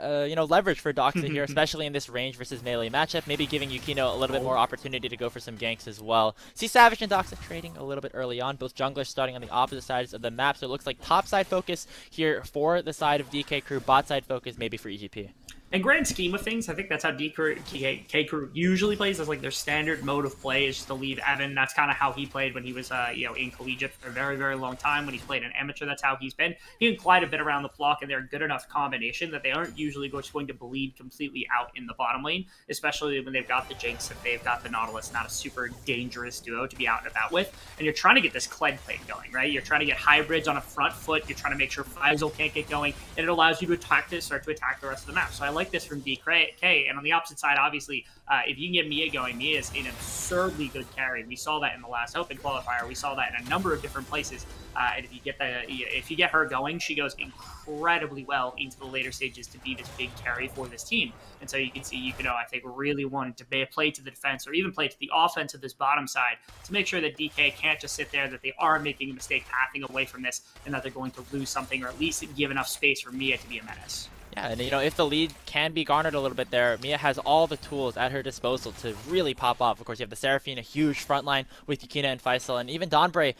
leverage for Doxa here, especially in this range versus melee matchup. Maybe giving Yukino a little bit more opportunity to go for some ganks as well. See Savage and Doxa trading a little bit early on. Both junglers starting on the opposite sides of the map, so it looks like top side focus here for the side of DK Crew, bot side focus maybe for EGP. In grand scheme of things, I think that's how DK Crew usually plays. That's like their standard mode of play is just to leave Evan. That's kind of how he played when he was, in collegiate for a very, very long time. When he's played an amateur, that's how he's been. He can glide a bit around the block, and they're a good enough combination that they aren't usually just going to bleed completely out in the bottom lane, especially when they've got the Jinx and they've got the Nautilus. Not a super dangerous duo to be out and about with. And you're trying to get this Kled plate going, right? You're trying to get hybrids on a front foot. You're trying to make sure Faisal can't get going, and it allows you to start to attack the rest of the map. So I like this from DK, and on the opposite side, obviously, if you can get Mia going, Mia is an absurdly good carry. We saw that in the last Open Qualifier. We saw that in a number of different places. And if you get her going, she goes incredibly well into the later stages to be this big carry for this team. And so you can see Yukino, I think, really wanted to play to the defense or even play to the offense of this bottom side to make sure that DK can't just sit there, that they are making a mistake pathing away from this, and that they're going to lose something or at least give enough space for Mia to be a menace. Yeah, and if the lead can be garnered a little bit there, Mia has all the tools at her disposal to really pop off. Of course, you have the Seraphine, a huge front line with Yukina and Faisal, and even Donbray,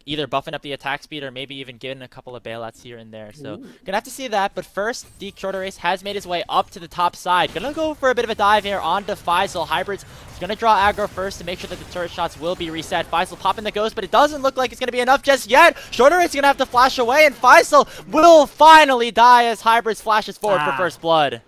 either buffing up the attack speed or maybe even getting a couple of bailouts here and there. So, gonna have to see that. But first, Shorter Race has made his way up to the top side. Gonna go for a bit of a dive here onto Faisal. Hybrids is gonna draw aggro first to make sure that the turret shots will be reset. Faisal popping the ghost, but it doesn't look like it's gonna be enough just yet. Shorter Race is gonna have to flash away, and Faisal will finally die as Hybrids flashes forward for first blood.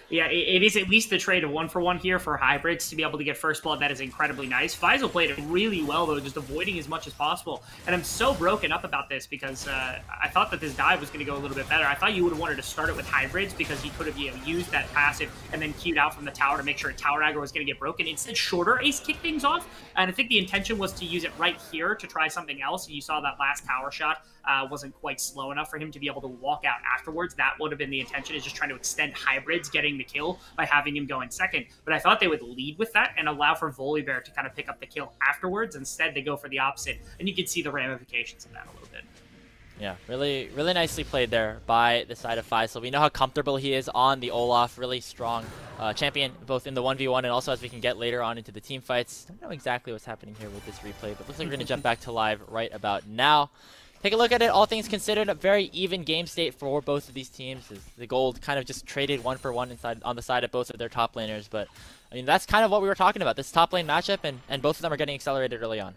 Yeah, it is at least the trade of 1-for-1 here for Hybrids to be able to get first blood. That is incredibly nice. Faisal played it really well, though, just avoiding as much as possible. And I'm so broken up about this because I thought that this dive was going to go a little bit better. I thought you would have wanted to start it with Hybrids because he could have used that passive and then queued out from the tower to make sure tower aggro was going to get broken. Instead, Shorter Ace kicked things off, and I think the intention was to use it right here to try something else. And you saw that last tower shot wasn't quite slow enough for him to be able to walk out afterwards. That would have been the intention, is just trying to extend Hybrids getting the kill by having him go in second. But I thought they would lead with that and allow for Volibear to kind of pick up the kill afterwards. Instead, they go for the opposite, and you can see the ramifications of that a little bit. Yeah, really, really nicely played there by the side of Faisal. We know how comfortable he is on the Olaf. Really strong champion, both in the 1v1 and also as we can get later on into the team fights. Don't know exactly what's happening here with this replay, but looks like we're going to jump back to live right about now. Take a look at it. All things considered, a very even game state for both of these teams. As the gold kind of just traded 1-for-1 on the side of both of their top laners. But I mean, that's kind of what we were talking about. This top lane matchup, and both of them are getting accelerated early on.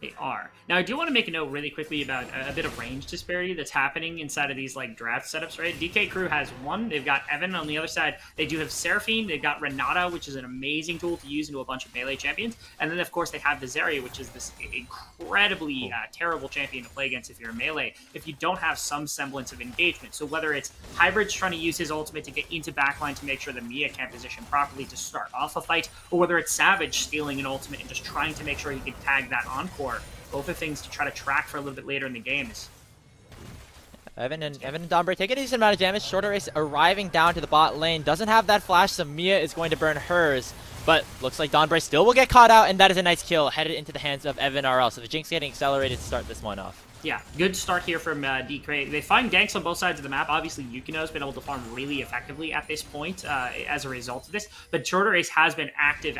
They are. Now, I do want to make a note really quickly about a bit of range disparity that's happening inside of these draft setups, right? DK Crew has one. They've got Evan on the other side. They do have Seraphine. They've got Renata, which is an amazing tool to use into a bunch of melee champions. And then, of course, they have the Zarya, which is this incredibly terrible champion to play against if you're a melee, if you don't have some semblance of engagement. So whether it's Hybrids trying to use his ultimate to get into backline to make sure that Mia can't position properly to start off a fight, or whether it's Savage stealing an ultimate and just trying to make sure he can tag that encore. Both are things to try to track for a little bit later in the games. Evan and Donbray taking a decent amount of damage. Shorter Race arriving down to the bot lane. Doesn't have that flash, so Mia is going to burn hers. But looks like Donbray still will get caught out, and that is a nice kill headed into the hands of Evan RL. So the Jinx getting accelerated to start this one off. Yeah, good start here from DK. They find ganks on both sides of the map. Obviously, Yukino's been able to farm really effectively at this point as a result of this. But Shorter Ace has been active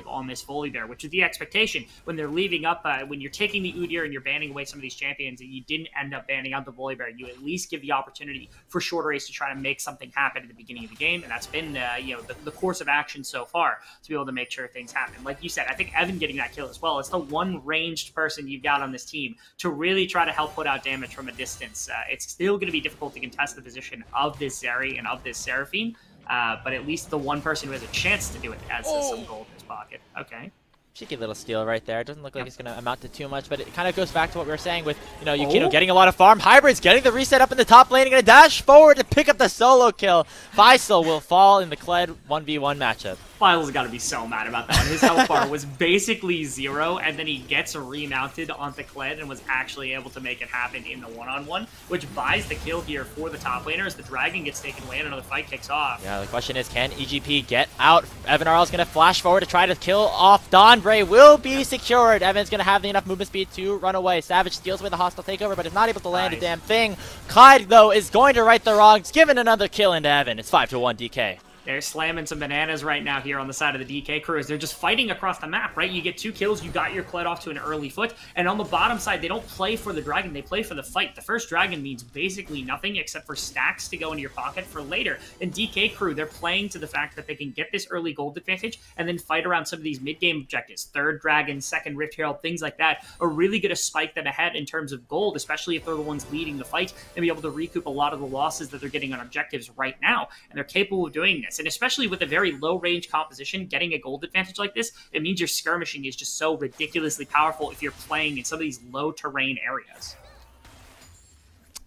on this Volibear, which is the expectation when they're leaving up. When you're taking the Udyr and you're banning away some of these champions, and you didn't end up banning out the Volibear, you at least give the opportunity for Shorter Ace to try to make something happen at the beginning of the game. And that's been the course of action so far to be able to make sure things happen. Like you said, I think Evan getting that kill as well. It's the one ranged person you've got on this team to really try to help put out damage from a distance. It's still going to be difficult to contest the position of this Zeri and of this Seraphine, but at least the one person who has a chance to do it has some gold in his pocket. Okay. Cheeky little steal right there. It doesn't look like it's going to amount to too much, but it kind of goes back to what we were saying with, Yukino getting a lot of farm. Hybrids getting the reset up in the top lane and going to dash forward to pick up the solo kill. Faisal will fall in the Kled 1v1 matchup. Miles has got to be so mad about that one. His health bar was basically 0, and then he gets remounted onto Kled and was actually able to make it happen in the one-on-one, which buys the kill here for the top laner as the Dragon gets taken away and another fight kicks off. Yeah, the question is, can EGP get out? Evan RL is going to flash forward to try to kill off Donbray. Will be secured. Evan's going to have enough movement speed to run away. Savage steals away the hostile takeover, but is not able to land a damn thing. Clyde, though, is going to right the wrongs, giving another kill into Evan. It's 5-1 DK. They're slamming some bananas right now here on the side of the DK crew as they're just fighting across the map, right? You get 2 kills, you got your Kled off to an early foot, and on the bottom side, they don't play for the Dragon, they play for the fight. The first Dragon means basically nothing except for stacks to go into your pocket for later. And DK crew, they're playing to the fact that they can get this early gold advantage and then fight around some of these mid-game objectives. 3rd Dragon, 2nd Rift Herald, things like that are really going to spike them ahead in terms of gold, especially if they're the ones leading the fight, and be able to recoup a lot of the losses that they're getting on objectives right now. And they're capable of doing this, and especially with a very low range composition, getting a gold advantage like this, it means your skirmishing is just so ridiculously powerful if you're playing in some of these low terrain areas.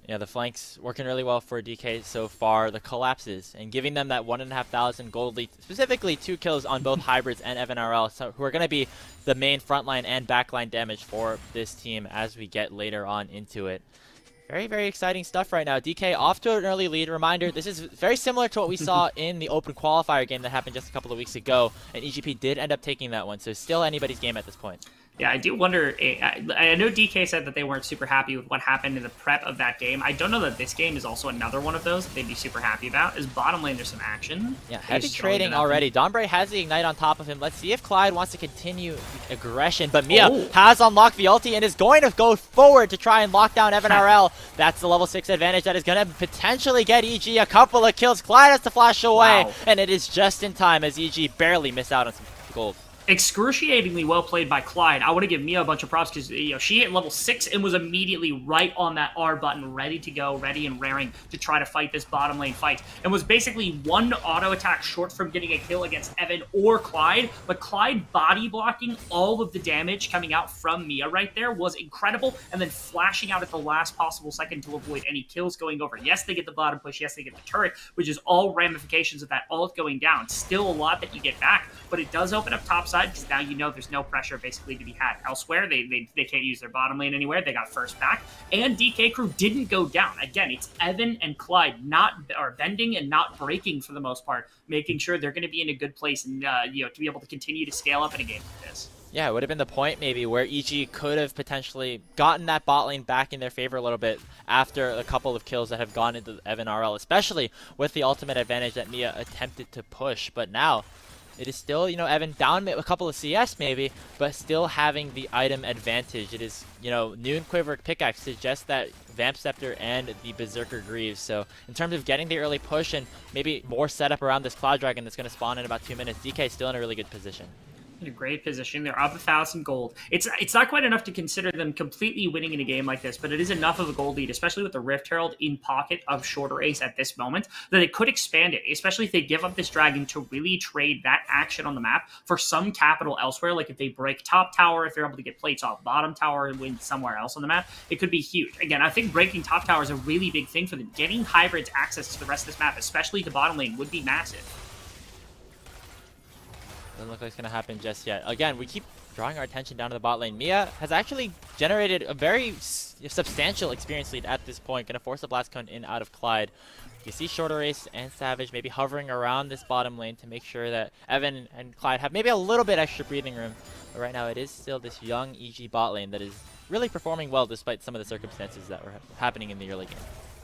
Yeah, the flanks working really well for DK so far. The collapses and giving them that 1,500 gold lead, specifically 2 kills on both hybrids and Evan RL, so who are going to be the main frontline and backline damage for this team as we get later on into it. Very, very exciting stuff right now. DK off to an early lead. Reminder, this is very similar to what we saw in the Open Qualifier game that happened just a couple of weeks ago, and EGP did end up taking that one, so still anybody's game at this point. Yeah, I do wonder, I know DK said that they weren't super happy with what happened in the prep of that game. I don't know that this game is also another one of those that they'd be super happy about. Is bottom lane, there's some action. Yeah, heavy trading already. Donbray has the Ignite on top of him. Let's see if Clyde wants to continue aggression, but Mia has unlocked the ulti and is going to go forward to try and lock down Evan RL. That's the level 6 advantage that is going to potentially get EG a couple of kills. Clyde has to flash away, and it is just in time as EG barely missed out on some gold. Excruciatingly well played by Clyde. I want to give Mia a bunch of props because she hit level 6 and was immediately right on that R button, ready to go, ready and raring to try to fight this bottom lane fight. And was basically one auto attack short from getting a kill against Evan or Clyde, but Clyde body blocking all of the damage coming out from Mia right there was incredible, and then flashing out at the last possible second to avoid any kills going over. Yes, they get the bottom push, yes, they get the turret, which is all ramifications of that ult going down. Still a lot that you get back, but it does open up top side, because now you know there's no pressure basically to be had elsewhere. They can't use their bottom lane anywhere. They got first back, and DK crew didn't go down. Again, it's Evan and Clyde bending and not breaking for the most part, making sure they're going to be in a good place and to be able to continue to scale up in a game like this. Yeah, it would have been the point maybe where EG could have potentially gotten that bot lane back in their favor a little bit after a couple of kills that have gone into Evan RL, especially with the ultimate advantage that Mia attempted to push. But now it is still, Evan down a couple of CS maybe, but still having the item advantage. It is, Noon Quiver Pickaxe suggests that Vamp Scepter and the Berserker Greaves. So in terms of getting the early push and maybe more setup around this Cloud Dragon that's going to spawn in about 2 minutes, DK is still in a really good position. In a great position. They're up 1,000 gold. It's not quite enough to consider them completely winning in a game like this, but it is enough of a gold lead, especially with the Rift Herald in pocket of Shorter Ace at this moment, that it could expand it, especially if they give up this Dragon to really trade that action on the map for some capital elsewhere, like if they break top tower, if they're able to get plates off bottom tower and win somewhere else on the map, it could be huge. Again, I think breaking top tower is a really big thing for them. Getting hybrids access to the rest of this map, especially to bottom lane, would be massive. Doesn't look like it's going to happen just yet. Again, we keep drawing our attention down to the bot lane. Mia has actually generated a very substantial experience lead at this point. Going to force a blast cone in out of Clyde. You see Shorter Ace and Savage maybe hovering around this bottom lane to make sure that Evan and Clyde have maybe a little bit extra breathing room. But right now it is still this young EG bot lane that is really performing well despite some of the circumstances that were happening in the early game.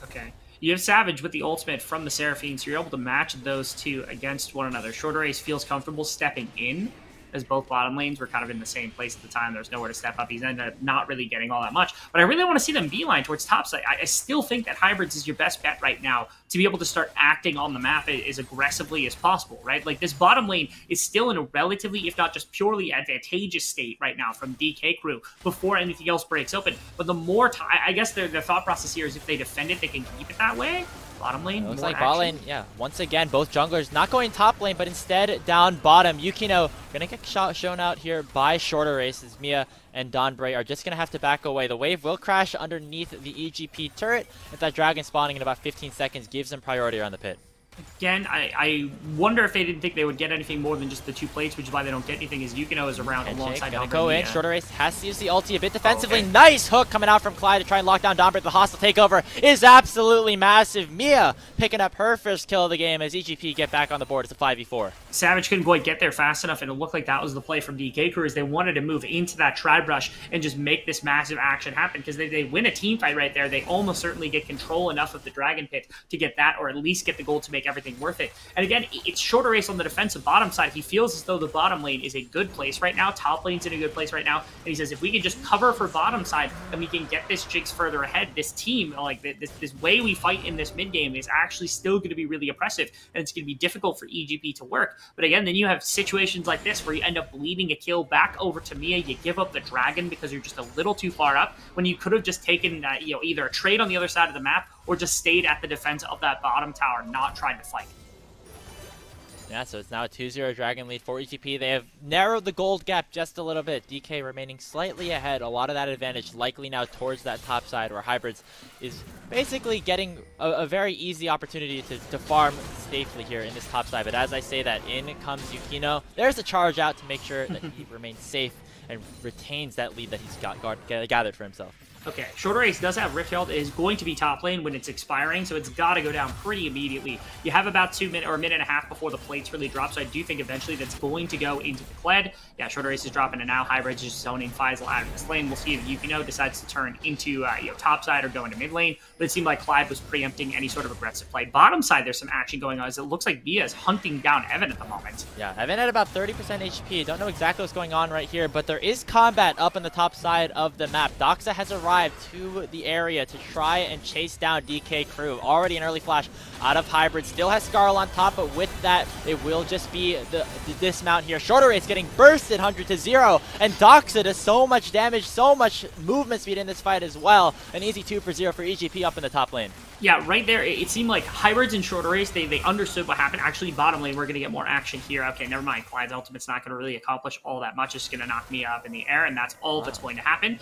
Okay. You have Savage with the ultimate from the Seraphine, so you're able to match those two against one another. Shorter Ace feels comfortable stepping in, as both bottom lanes were kind of in the same place at the time. There's nowhere to step up. He's ended up not really getting all that much. But I really want to see them beeline towards topside. I still think that Hybrids is your best bet right now to be able to start acting on the map as aggressively as possible, right? Like, this bottom lane is still in a relatively, if not just purely advantageous state right now from DK crew before anything else breaks open. But the more time, I guess their thought process here is if they defend it, they can keep it that way. Bottom lane, looks like bot lane, yeah. Once again, both junglers not going top lane, but instead down bottom. Yukino gonna get shown out here by Shorter Aces. Mia and Donbray are just gonna have to back away. The wave will crash underneath the EGP turret. If that dragon spawning in about 15 seconds gives them priority around the pit. Again, I wonder if they didn't think they would get anything more than just the 2 plates, which is why they don't get anything, is Yukino is around alongside gonna Dombre. go in. Shorter Race has to use the ulti a bit defensively. Okay. Nice hook coming out from Clyde to try and lock down Dombre. The hostile takeover is absolutely massive. Mia picking up her first kill of the game as EGP get back on the board. It's a 5v4. Savage couldn't quite get there fast enough, and it looked like that was the play from DK Crew, as they wanted to move into that trad brush and just make this massive action happen, because they win a team fight right there. They almost certainly get control enough of the Dragon Pit to get that, or at least get the gold to make everything worth it. And again, it's Shorter Race on the defensive bottom side. He feels as though the bottom lane is a good place right now. Top lane's in a good place right now. And he says, if we can just cover for bottom side and we can get this Jigs further ahead, this team, like this way we fight in this mid game is actually still going to be really oppressive, and it's going to be difficult for EGP to work. But again, then you have situations like this where you end up bleeding a kill back over to Mia. You give up the dragon because you're just a little too far up, when you could have just taken either a trade on the other side of the map or just stayed at the defense of that bottom tower, not tried to fight. Yeah, so it's now a 2-0 Dragon lead for EGP. They have narrowed the gold gap just a little bit. DK remaining slightly ahead. A lot of that advantage likely now towards that top side, where Hybrids is basically getting a very easy opportunity to farm safely here in this top side. But as I say that, in comes Yukino. There's a charge out to make sure that he remains safe and retains that lead that he's gathered for himself. Okay, Shorter Race does have Rift Herald. It is going to be top lane when it's expiring, so it's got to go down pretty immediately. You have about 2 minutes or a minute and a half before the plates really drop, so I do think eventually that's going to go into the Kled. Yeah, Shorter Race is dropping it now. Hybrids just zoning Faisal out of this lane. We'll see if Yukino decides to turn into top side or go into mid lane, but it seemed like Clyde was preempting any sort of aggressive play. Bottom side, there's some action going on, as it looks like Mia is hunting down Evan at the moment. Yeah, Evan at about 30% HP. Don't know exactly what's going on right here, but there is combat up on the top side of the map. Doxa has arrived to the area to try and chase down DK Crew. Already an early flash out of Hybrid. Still has Scarl on top, but with that, it will just be the dismount here. Shorter Race getting bursted 100 to 0, and Doxa does so much damage, so much movement speed in this fight as well. An easy 2 for 0 for EGP up in the top lane. Yeah, right there, it seemed like Hybrids and Shorter Race, they understood what happened. Actually, bottom lane, we're going to get more action here. Okay, never mind. Clyde's ultimate's not going to really accomplish all that much. It's going to knock me up in the air, and that's all that's going to happen.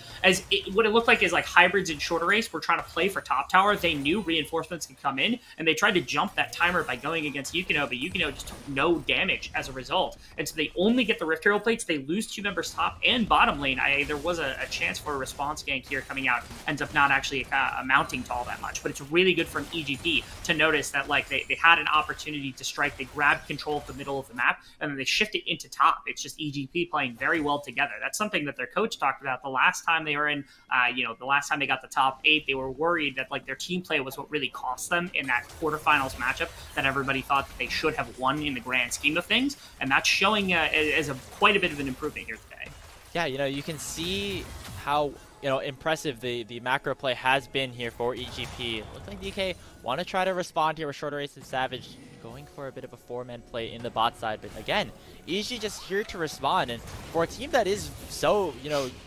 What it looked like is like Hybrids and Shorter Race were trying to play for top tower. They knew reinforcements could come in, and they tried to jump that timer by going against Yukino, but Yukino just took no damage as a result. And so they only get the Rift Herald plates. They lose 2 members top and bottom lane. There was a chance for a response gank here coming out. Ends up not actually amounting to all that much, but it's really good for an EGP to notice that like they had an opportunity to strike. They grabbed control of the middle of the map, and then they shifted into top. It's just EGP playing very well together. That's something that their coach talked about the last time they were in, the last time they got the top 8. They were worried that like their team play was what really cost them in that quarterfinals matchup that everybody thought that they should have won in the grand scheme of things, and that's showing as quite a bit of an improvement here today. Yeah, you can see how impressive the macro play has been here for EGP. Looks like DK want to try to respond here with Shorter Race and Savage going for a bit of a 4-man play in the bot side. But again, EG just here to respond. And for a team that is so,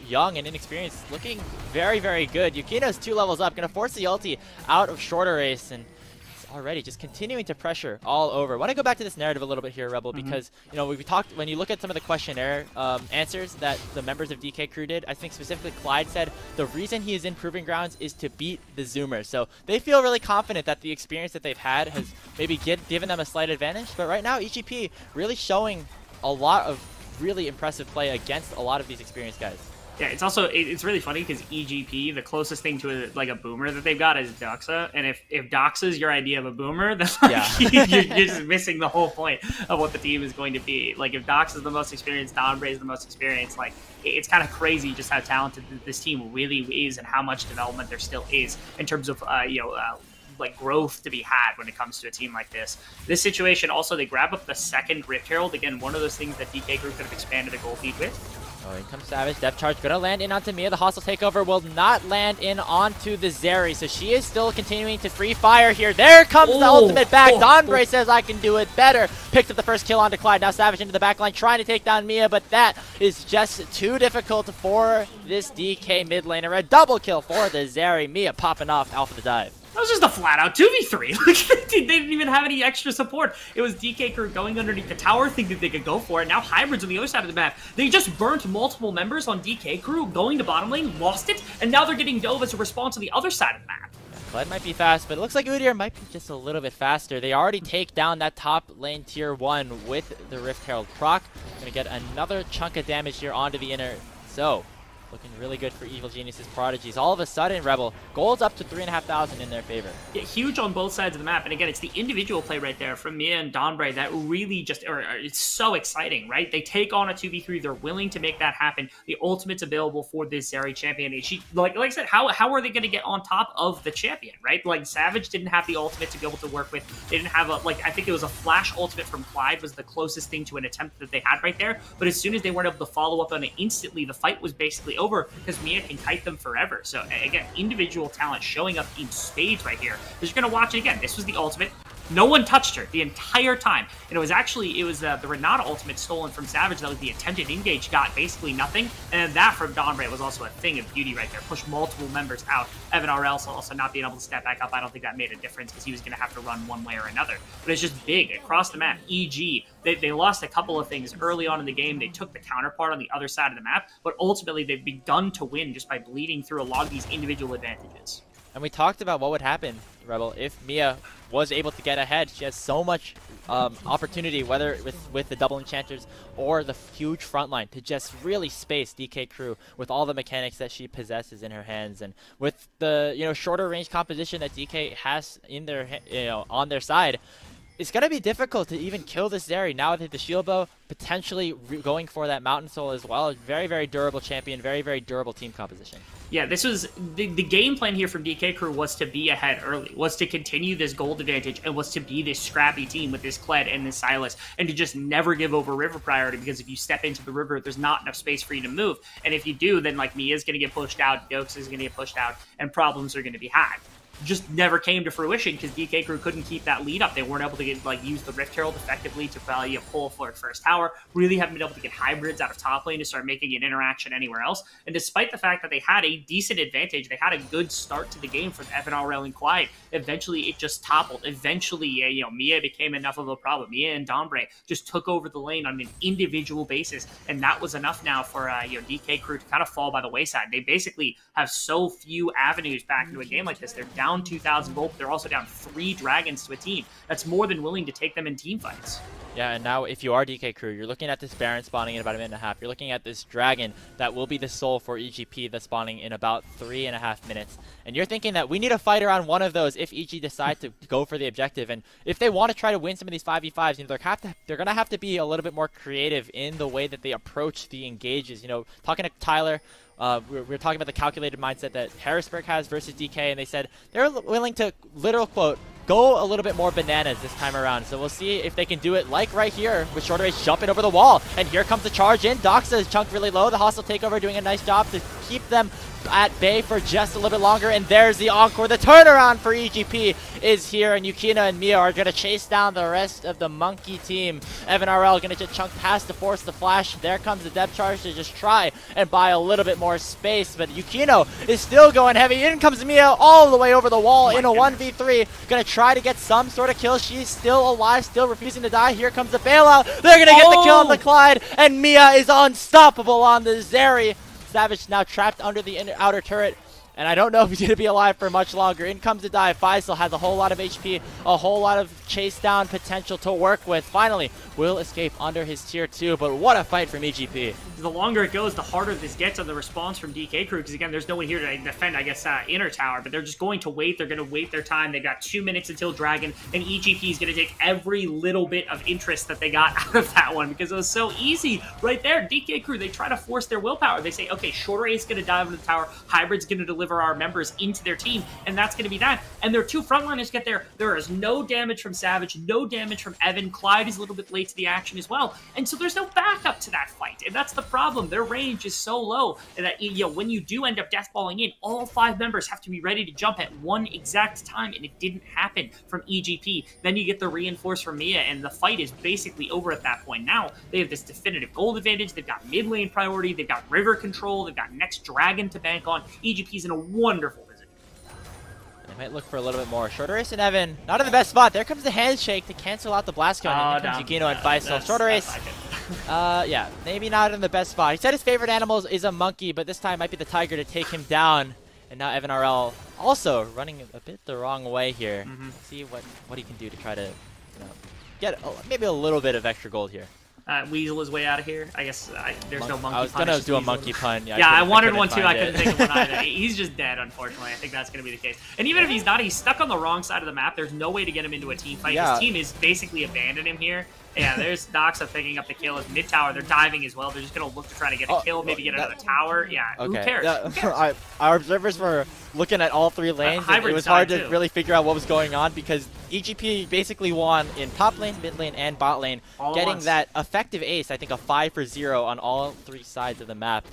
young and inexperienced, looking very, very good. Yukino's 2 levels up, going to force the ulti out of Shorter Race, and already just continuing to pressure all over. I want to go back to this narrative a little bit here, Rebel, because we talked, when you look at some of the questionnaire answers that the members of DK Crew did, I think specifically Clyde said the reason he is in Proving Grounds is to beat the Zoomers. So they feel really confident that the experience that they've had has maybe given them a slight advantage. But right now, EGP really showing a lot of really impressive play against a lot of these experienced guys. Yeah, it's really funny because EGP, the closest thing to a boomer that they've got is Doxa, and if Doxa's your idea of a boomer, then you're just missing the whole point of what the team is going to be. Like if Doxa's the most experienced, Dombre is the most experienced, like it's kind of crazy just how talented this team really is and how much development there still is in terms of like growth to be had when it comes to a team like this. This situation also, they grab up the second Rift Herald. Again, one of those things that DK Group could have expanded a gold lead with. Oh, in comes Savage. Depth charge gonna land in onto Mia. The hostile takeover will not land in onto the Zeri, so she is still continuing to free fire here. There comes the ultimate back. Dombre says, I can do it better. Picked up the first kill onto Clyde. Now Savage into the backline trying to take down Mia, but that is just too difficult for this DK mid laner. A double kill for the Zeri. Mia popping off Alpha the dive. That was just a flat-out 2v3. They didn't even have any extra support. It was DK Crew going underneath the tower, thinking they could go for it. Now Hybrids on the other side of the map. They just burnt multiple members on DK Crew, going to bottom lane, lost it, and now they're getting dove as a response on the other side of the map. Kled might be fast, but it looks like Udyr might be just a little bit faster. They already take down that top lane tier 1 with the Rift Herald proc. Gonna get another chunk of damage here onto the inner. So, looking really good for Evil Genius's Prodigies. All of a sudden, Rebel, gold's up to 3,500 in their favor. Yeah, huge on both sides of the map. And again, it's the individual play right there from Mia and Donbray that really just, it's so exciting, right? They take on a 2v3. They're willing to make that happen. The ultimate's available for this Zeri champion. And she, like I said, how are they going to get on top of the champion, right? Like, Savage didn't have the ultimate to be able to work with. They didn't have I think it was a flash ultimate from Clyde was the closest thing to an attempt that they had right there. But as soon as they weren't able to follow up on it instantly, the fight was basically over because Mia can kite them forever. So again, individual talent showing up in spades right here. Because you're going to watch it again. This was the ultimate. No one touched her the entire time. And it was the Renata ultimate stolen from Savage. That was the attempted engage, got basically nothing. And then that from Donbray was also a thing of beauty right there. Pushed multiple members out. Evan RL also not being able to step back up. I don't think that made a difference because he was going to have to run one way or another. But it's just big across the map. EG, they lost a couple of things early on in the game. They took the counterpart on the other side of the map. But ultimately, they've begun to win just by bleeding through a lot of these individual advantages. And we talked about what would happen, Rebel, if Mia was able to get ahead. She has so much opportunity, whether with the double enchanters or the huge front line, to just really space DK Crew with all the mechanics that she possesses in her hands, and with the shorter range composition that DK has in their on their side. It's going to be difficult to even kill this Zeri now with the shield bow, potentially going for that Mountain Soul as well. Very, very durable champion, very, very durable team composition. Yeah, this was the game plan here from DK Crew was to be ahead early, was to continue this gold advantage, and was to be this scrappy team with this Kled and this Sylas, and to just never give over river priority, because if you step into the river, there's not enough space for you to move. And if you do, then like Mia's going to get pushed out, Dokes is going to get pushed out, and problems are going to be had. Just never came to fruition because DK Crew couldn't keep that lead up. They weren't able to get use the Rift Herald effectively to pull for first tower. Really haven't been able to get hybrids out of top lane to start making an interaction anywhere else. And despite the fact that they had a decent advantage, they had a good start to the game from Evan RL and Clyde. Eventually, it just toppled. Eventually, Mia became enough of a problem. Mia and Donbray just took over the lane on an individual basis, and that was enough now for DK Crew to kind of fall by the wayside. They basically have so few avenues back into a game like this. They're down 2,000 gold, but they're also down 3 dragons to a team. That's more than willing to take them in team fights. Yeah, and now if you are DK Crew, you're looking at this Baron spawning in about a minute and a half. You're looking at this Dragon that will be the soul for EGP that's spawning in about 3.5 minutes. And you're thinking that we need a fighter on one of those if EG decides to go for the objective. And if they want to try to win some of these 5v5s, they're going to have to be a little bit more creative in the way that they approach the engages. Talking to Tyler, we're talking about the calculated mindset that Harrisburg has versus DK, and they said they're willing to, literal quote, go a little bit more bananas this time around. So we'll see if they can do it like right here with Shorter Race jumping over the wall. And here comes the charge in. Doxa is chunked really low. The hostile takeover doing a nice job to keep them at bay for just a little bit longer. And there's the encore. The turnaround for EGP is here, and Yukina and Mia are going to chase down the rest of the monkey team. Evan RL going to just chunk past to force the flash. There comes the depth charge to just try and buy a little bit more space, but Yukino is still going heavy. In comes Mia all the way over the wall in a 1v3. Going to try to get some sort of kill. She's still alive, still refusing to die. Here comes the bailout. They're going to get the kill on the Clyde, and Mia is unstoppable on the Zeri. Savage now trapped under the outer turret, and I don't know if he's going to be alive for much longer. In comes the dive. Faisal has a whole lot of HP, a whole lot of chase down potential to work with. Finally, will escape under his tier 2, but what a fight from EGP. The longer it goes, the harder this gets on the response from DK Crew, because again, there's no one here to defend, I guess, inner tower, but they're just going to wait. They're going to wait their time. They've got 2 minutes until Dragon, and EGP is going to take every little bit of interest that they got out of that one, because it was so easy right there. DK Crew, they try to force their willpower. They say, okay, Shorter is going to dive into the tower, Hybrid's going to deliver our members into their team, and that's going to be that. And their 2 frontliners get there. There is no damage from Savage, no damage from Evan. Clyde is a little bit late to the action as well, and so there's no backup to that fight, and that's the problem. Their range is so low that when you do end up deathballing in, all 5 members have to be ready to jump at one exact time, and it didn't happen from EGP. Then you get the reinforce from Mia, and the fight is basically over at that point. Now they have this definitive gold advantage. They've got mid lane priority. They've got river control. They've got next Dragon to bank on. EGP's in a wonderful position. They might look for a little bit more. Shorter Race and Evan, not in the best spot. There comes the handshake to cancel out the blast gun. And here comes Yukino and Faisal. Shorter Race, yeah, maybe not in the best spot. He said his favorite animal is a monkey, but this time might be the tiger to take him down. And now Evan RL also running a bit the wrong way here. See what he can do to try to, you know, get maybe a little bit of extra gold here. Weasel is way out of here. I guess there's no monkey pun. I was going to do a monkey pun. Yeah, I wanted one too. I couldn't think of one either. He's just dead, unfortunately. I think that's going to be the case. And even if he's not, he's stuck on the wrong side of the map. There's no way to get him into a team fight. His team is basically abandoned him here. Yeah, there's Doxa picking up the kill. His mid tower, they're diving as well. They're just going to look to try to get a kill, maybe get another tower. Yeah, who cares? Who cares? Our observers were looking at all 3 lanes. And it was hard to really figure out what was going on because EGP basically won in top lane, mid lane, and bot lane, getting that effective ace, I think a 5 for 0 on all 3 sides of the map.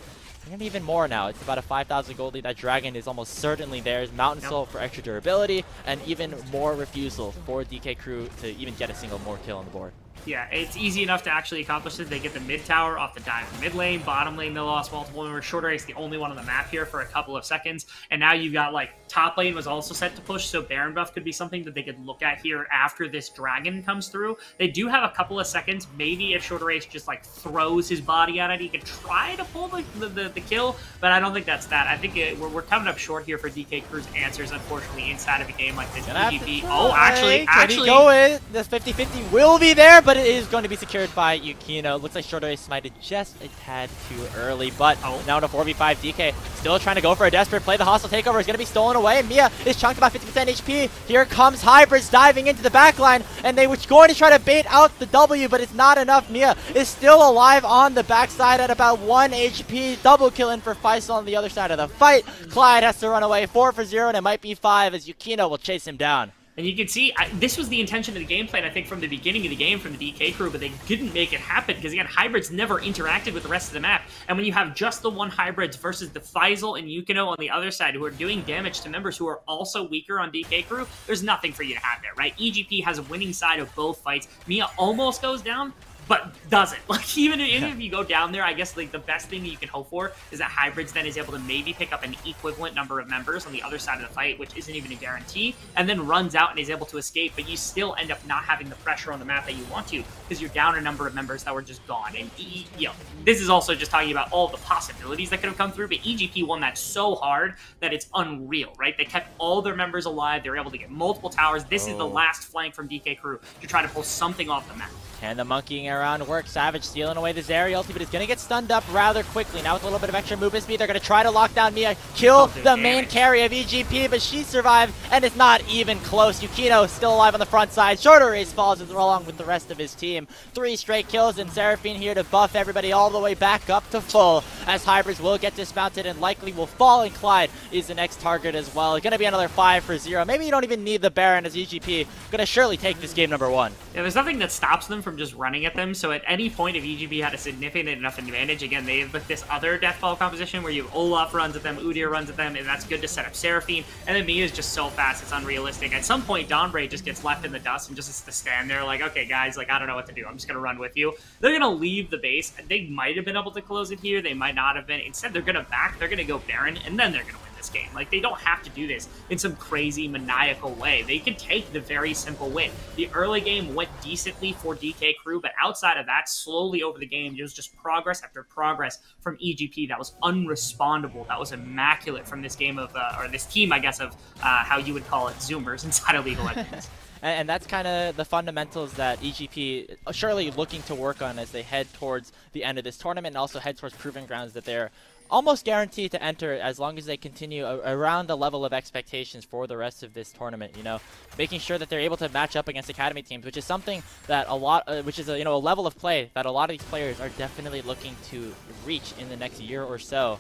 And even more now. It's about a 5,000 gold lead. That dragon is almost certainly theirs. Mountain Soul for extra durability, and even more refusal for DK Crew to even get a single more kill on the board. Yeah, it's easy enough to actually accomplish this. They get the mid tower off the dive mid lane, bottom lane, they lost multiple members. Shorter Ace the only one on the map here for a couple of seconds. And now you've got, like, top lane was also set to push, so Baron buff could be something that they could look at here after this dragon comes through. They do have a couple of seconds. Maybe if Shorter Ace just, like, throws his body at it, he could try to pull the kill, but I don't think that's that. I think we're coming up short here for DK Crew's answers, unfortunately, inside of a game like this. EGP. Oh, actually. Can he go in? This 50-50 will be there, but it is going to be secured by Yukino. Looks like Short Ace smited just a tad too early, but now in a 4v5, DK still trying to go for a desperate play. The hostile takeover is going to be stolen away. Mia is chunked about 50% HP. Here comes Hybrids diving into the backline, and they were going to try to bait out the W, but it's not enough. Mia is still alive on the backside at about 1 HP. Double killing for Faisal on the other side of the fight. Clyde has to run away 4 for 0, and it might be 5 as Yukino will chase him down. And you can see, this was the intention of the game plan, I think, from the beginning of the game from the DK Crew, but they didn't make it happen because, again, Hybrids never interacted with the rest of the map. And when you have just the one Hybrids versus the Faisal and Yukino on the other side who are doing damage to members who are also weaker on DK Crew, there's nothing for you to have there, right? EGP has a winning side of both fights. Mia almost goes down, but doesn't. Like, even if you go down there, I guess, like, the best thing you can hope for is that Hybrids then is able to maybe pick up an equivalent number of members on the other side of the fight, which isn't even a guarantee, and then runs out and is able to escape, but you still end up not having the pressure on the map that you want to, because you're down a number of members that were just gone. And, you know, this is also just talking about all the possibilities that could have come through, but EGP won that so hard that it's unreal, right? They kept all their members alive. They were able to get multiple towers. This is the last flank from DK Crew to try to pull something off the map. Can the monkeying around work? Savage stealing away the Zeri ulti, but he's going to get stunned up rather quickly. Now with a little bit of extra movement speed, they're going to try to lock down Mia, kill the main carry of EGP, but she survived, and it's not even close. Yukino still alive on the front side. Shorter Ace falls along with the rest of his team. 3 straight kills, and Seraphine here to buff everybody all the way back up to full, as Hybrids will get dismounted and likely will fall, and Clyde is the next target as well. It's going to be another 5 for 0. Maybe you don't even need the Baron, as EGP going to surely take this game number 1. Yeah, there's nothing that stops them from just running at them, so at any point if EGP had a significant enough advantage, again, they have this other Deathball composition where you have Olaf runs at them, Udyr runs at them, and that's good to set up Seraphine, and then Mia is just so fast, it's unrealistic. At some point, Dawnbray just gets left in the dust and just has to stand there like, okay, guys, like, I don't know what to do. I'm just going to run with you. They're going to leave the base. They might have been able to close it here. They might not have been. Instead, they're going to back. They're going to go Baron, and then they're going to win this game. Like, they don't have to do this in some crazy maniacal way. They can take the very simple win. The early game went decently for DK Crew, but outside of that, slowly over the game, it was just progress after progress from EGP that was unrespondable. That was immaculate from this game of, or this team, I guess, of how you would call it, Zoomers inside of League of Legends. And that's kind of the fundamentals that EGP surely looking to work on as they head towards the end of this tournament, and also head towards proving grounds that they're almost guaranteed to enter as long as they continue around the level of expectations for the rest of this tournament. You know, making sure that they're able to match up against academy teams, which is something that a level of play that a lot of these players are definitely looking to reach in the next year or so.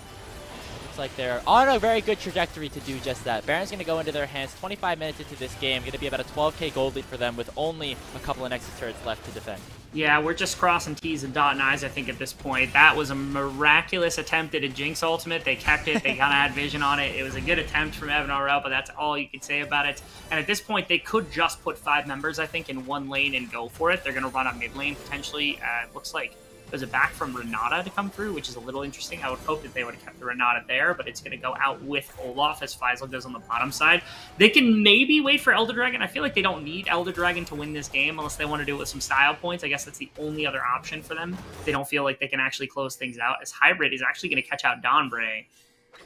Looks like they're on a very good trajectory to do just that. Baron's going to go into their hands 25 minutes into this game. Going to be about a 12k gold lead for them with only a couple of Nexus turrets left to defend. Yeah, we're just crossing T's and dotting I's, I think, at this point. That was a miraculous attempt at a Jinx ultimate. They kept it. They kind of had vision on it. It was a good attempt from Evan RL, but that's all you could say about it. And at this point, they could just put 5 members, I think, in one lane and go for it. They're going to run up mid lane, potentially. It looks like there's a back from Renata to come through, which is a little interesting. I would hope that they would have kept the Renata there, but it's going to go out with Olaf as Faisal does on the bottom side. They can maybe wait for Elder Dragon. I feel like they don't need Elder Dragon to win this game unless they want to do it with some style points. I guess that's the only other option for them. They don't feel like they can actually close things out, as Hybrid is actually going to catch out Dawnbray.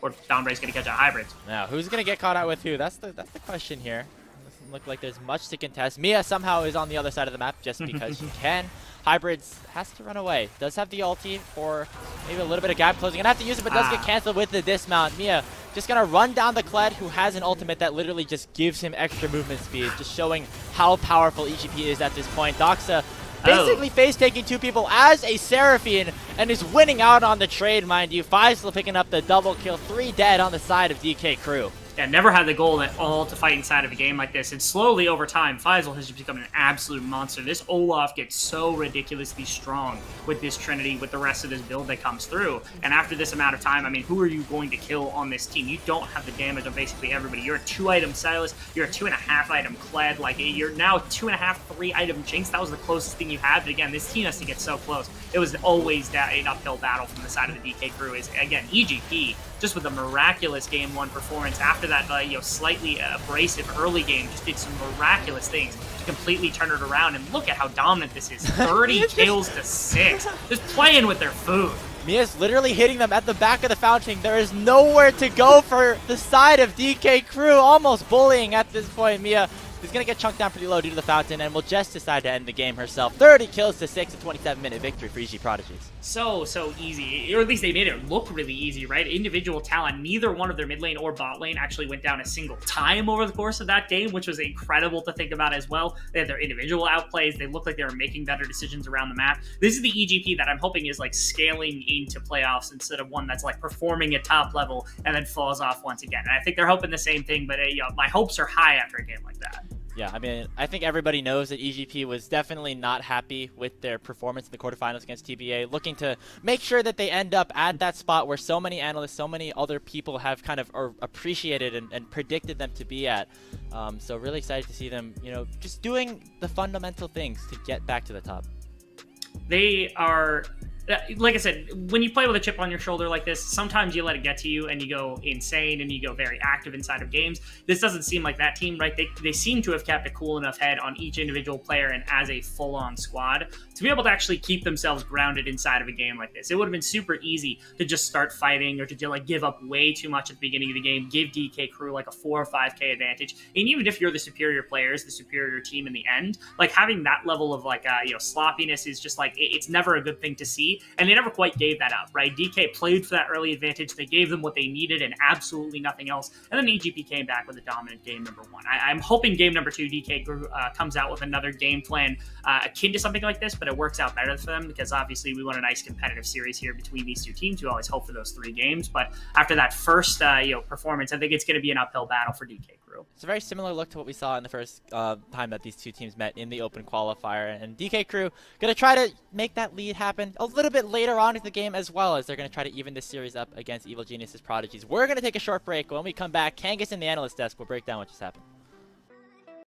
Or Downbray's going to catch out Hybrids. Now, who's going to get caught out with who? That's the question here. Doesn't look like there's much to contest. Mia somehow is on the other side of the map just because she can. Hybrids has to run away. Does have the ulti for maybe a little bit of gap closing. Gonna have to use it, but does get canceled with the dismount. Mia just gonna run down the Kled, who has an ultimate that literally just gives him extra movement speed, just showing how powerful EGP is at this point. Doxa basically face-taking 2 people as a Seraphine and is winning out on the trade, mind you. Faisal picking up the double kill, 3 dead on the side of DK Crew. Yeah, never had the goal at all to fight inside of a game like this. And slowly over time, Faisal has just become an absolute monster. This Olaf gets so ridiculously strong with this Trinity, with the rest of this build that comes through. And after this amount of time, I mean, who are you going to kill on this team? You don't have the damage on basically everybody. You're a 2-item Silas. You're a 2.5-item Kled. Like, you're now 2.5, 3-item Jinx. That was the closest thing you had. But again, this team has to get so close. It was always an uphill battle from the side of the DK Crew. Is again, EGP, just with a miraculous Game 1 performance. After that, slightly abrasive early game, just did some miraculous things to completely turn it around. And look at how dominant this is. 30 kills to 6. Just playing with their food. Mia's literally hitting them at the back of the fountain. There is nowhere to go for the side of DK Crew. Almost bullying at this point. Mia is going to get chunked down pretty low due to the fountain and will just decide to end the game herself. 30 kills to 6, a 27-minute victory for EG Prodigies. So easy, or at least they made it look really easy, right? Individual talent, neither one of their mid lane or bot lane actually went down a single time over the course of that game, which was incredible to think about as well. They had their individual outplays. They looked like they were making better decisions around the map. This is the EGP that I'm hoping is like scaling into playoffs instead of one that's like performing at top level and then falls off once again. And I think they're hoping the same thing, but my hopes are high after a game like that. Yeah, I mean, I think everybody knows that EGP was definitely not happy with their performance in the quarterfinals against TBA, looking to make sure that they end up at that spot where so many analysts, so many other people have kind of appreciated and predicted them to be at. So really excited to see them, just doing the fundamental things to get back to the top. They are... Like I said, when you play with a chip on your shoulder like this, sometimes you let it get to you and you go insane and you go very active inside of games. This doesn't seem like that team, right? They seem to have kept a cool enough head on each individual player and as a full-on squad to be able to actually keep themselves grounded inside of a game like this. It would have been super easy to just start fighting or to like give up way too much at the beginning of the game, give DK Crew like a 4 or 5k advantage. And even if you're the superior players, the superior team in the end, like having that level of like, sloppiness is just like, it's never a good thing to see. And they never quite gave that up, right? DK played for that early advantage. They gave them what they needed and absolutely nothing else. And then EGP came back with a dominant game number 1. I'm hoping game number 2, DK comes out with another game plan akin to something like this, but it works out better for them because obviously we want a nice competitive series here between these two teams. We always hope for those 3 games. But after that first performance, I think it's going to be an uphill battle for DK Crew. It's a very similar look to what we saw in the first time that these two teams met in the open qualifier. And DK Crew going to try to make that lead happen a little bit later on in the game, as well as they're going to try to even this series up against Evil Genius's Prodigies. We're going to take a short break. When we come back, Kangas and the analyst desk will break down what just happened.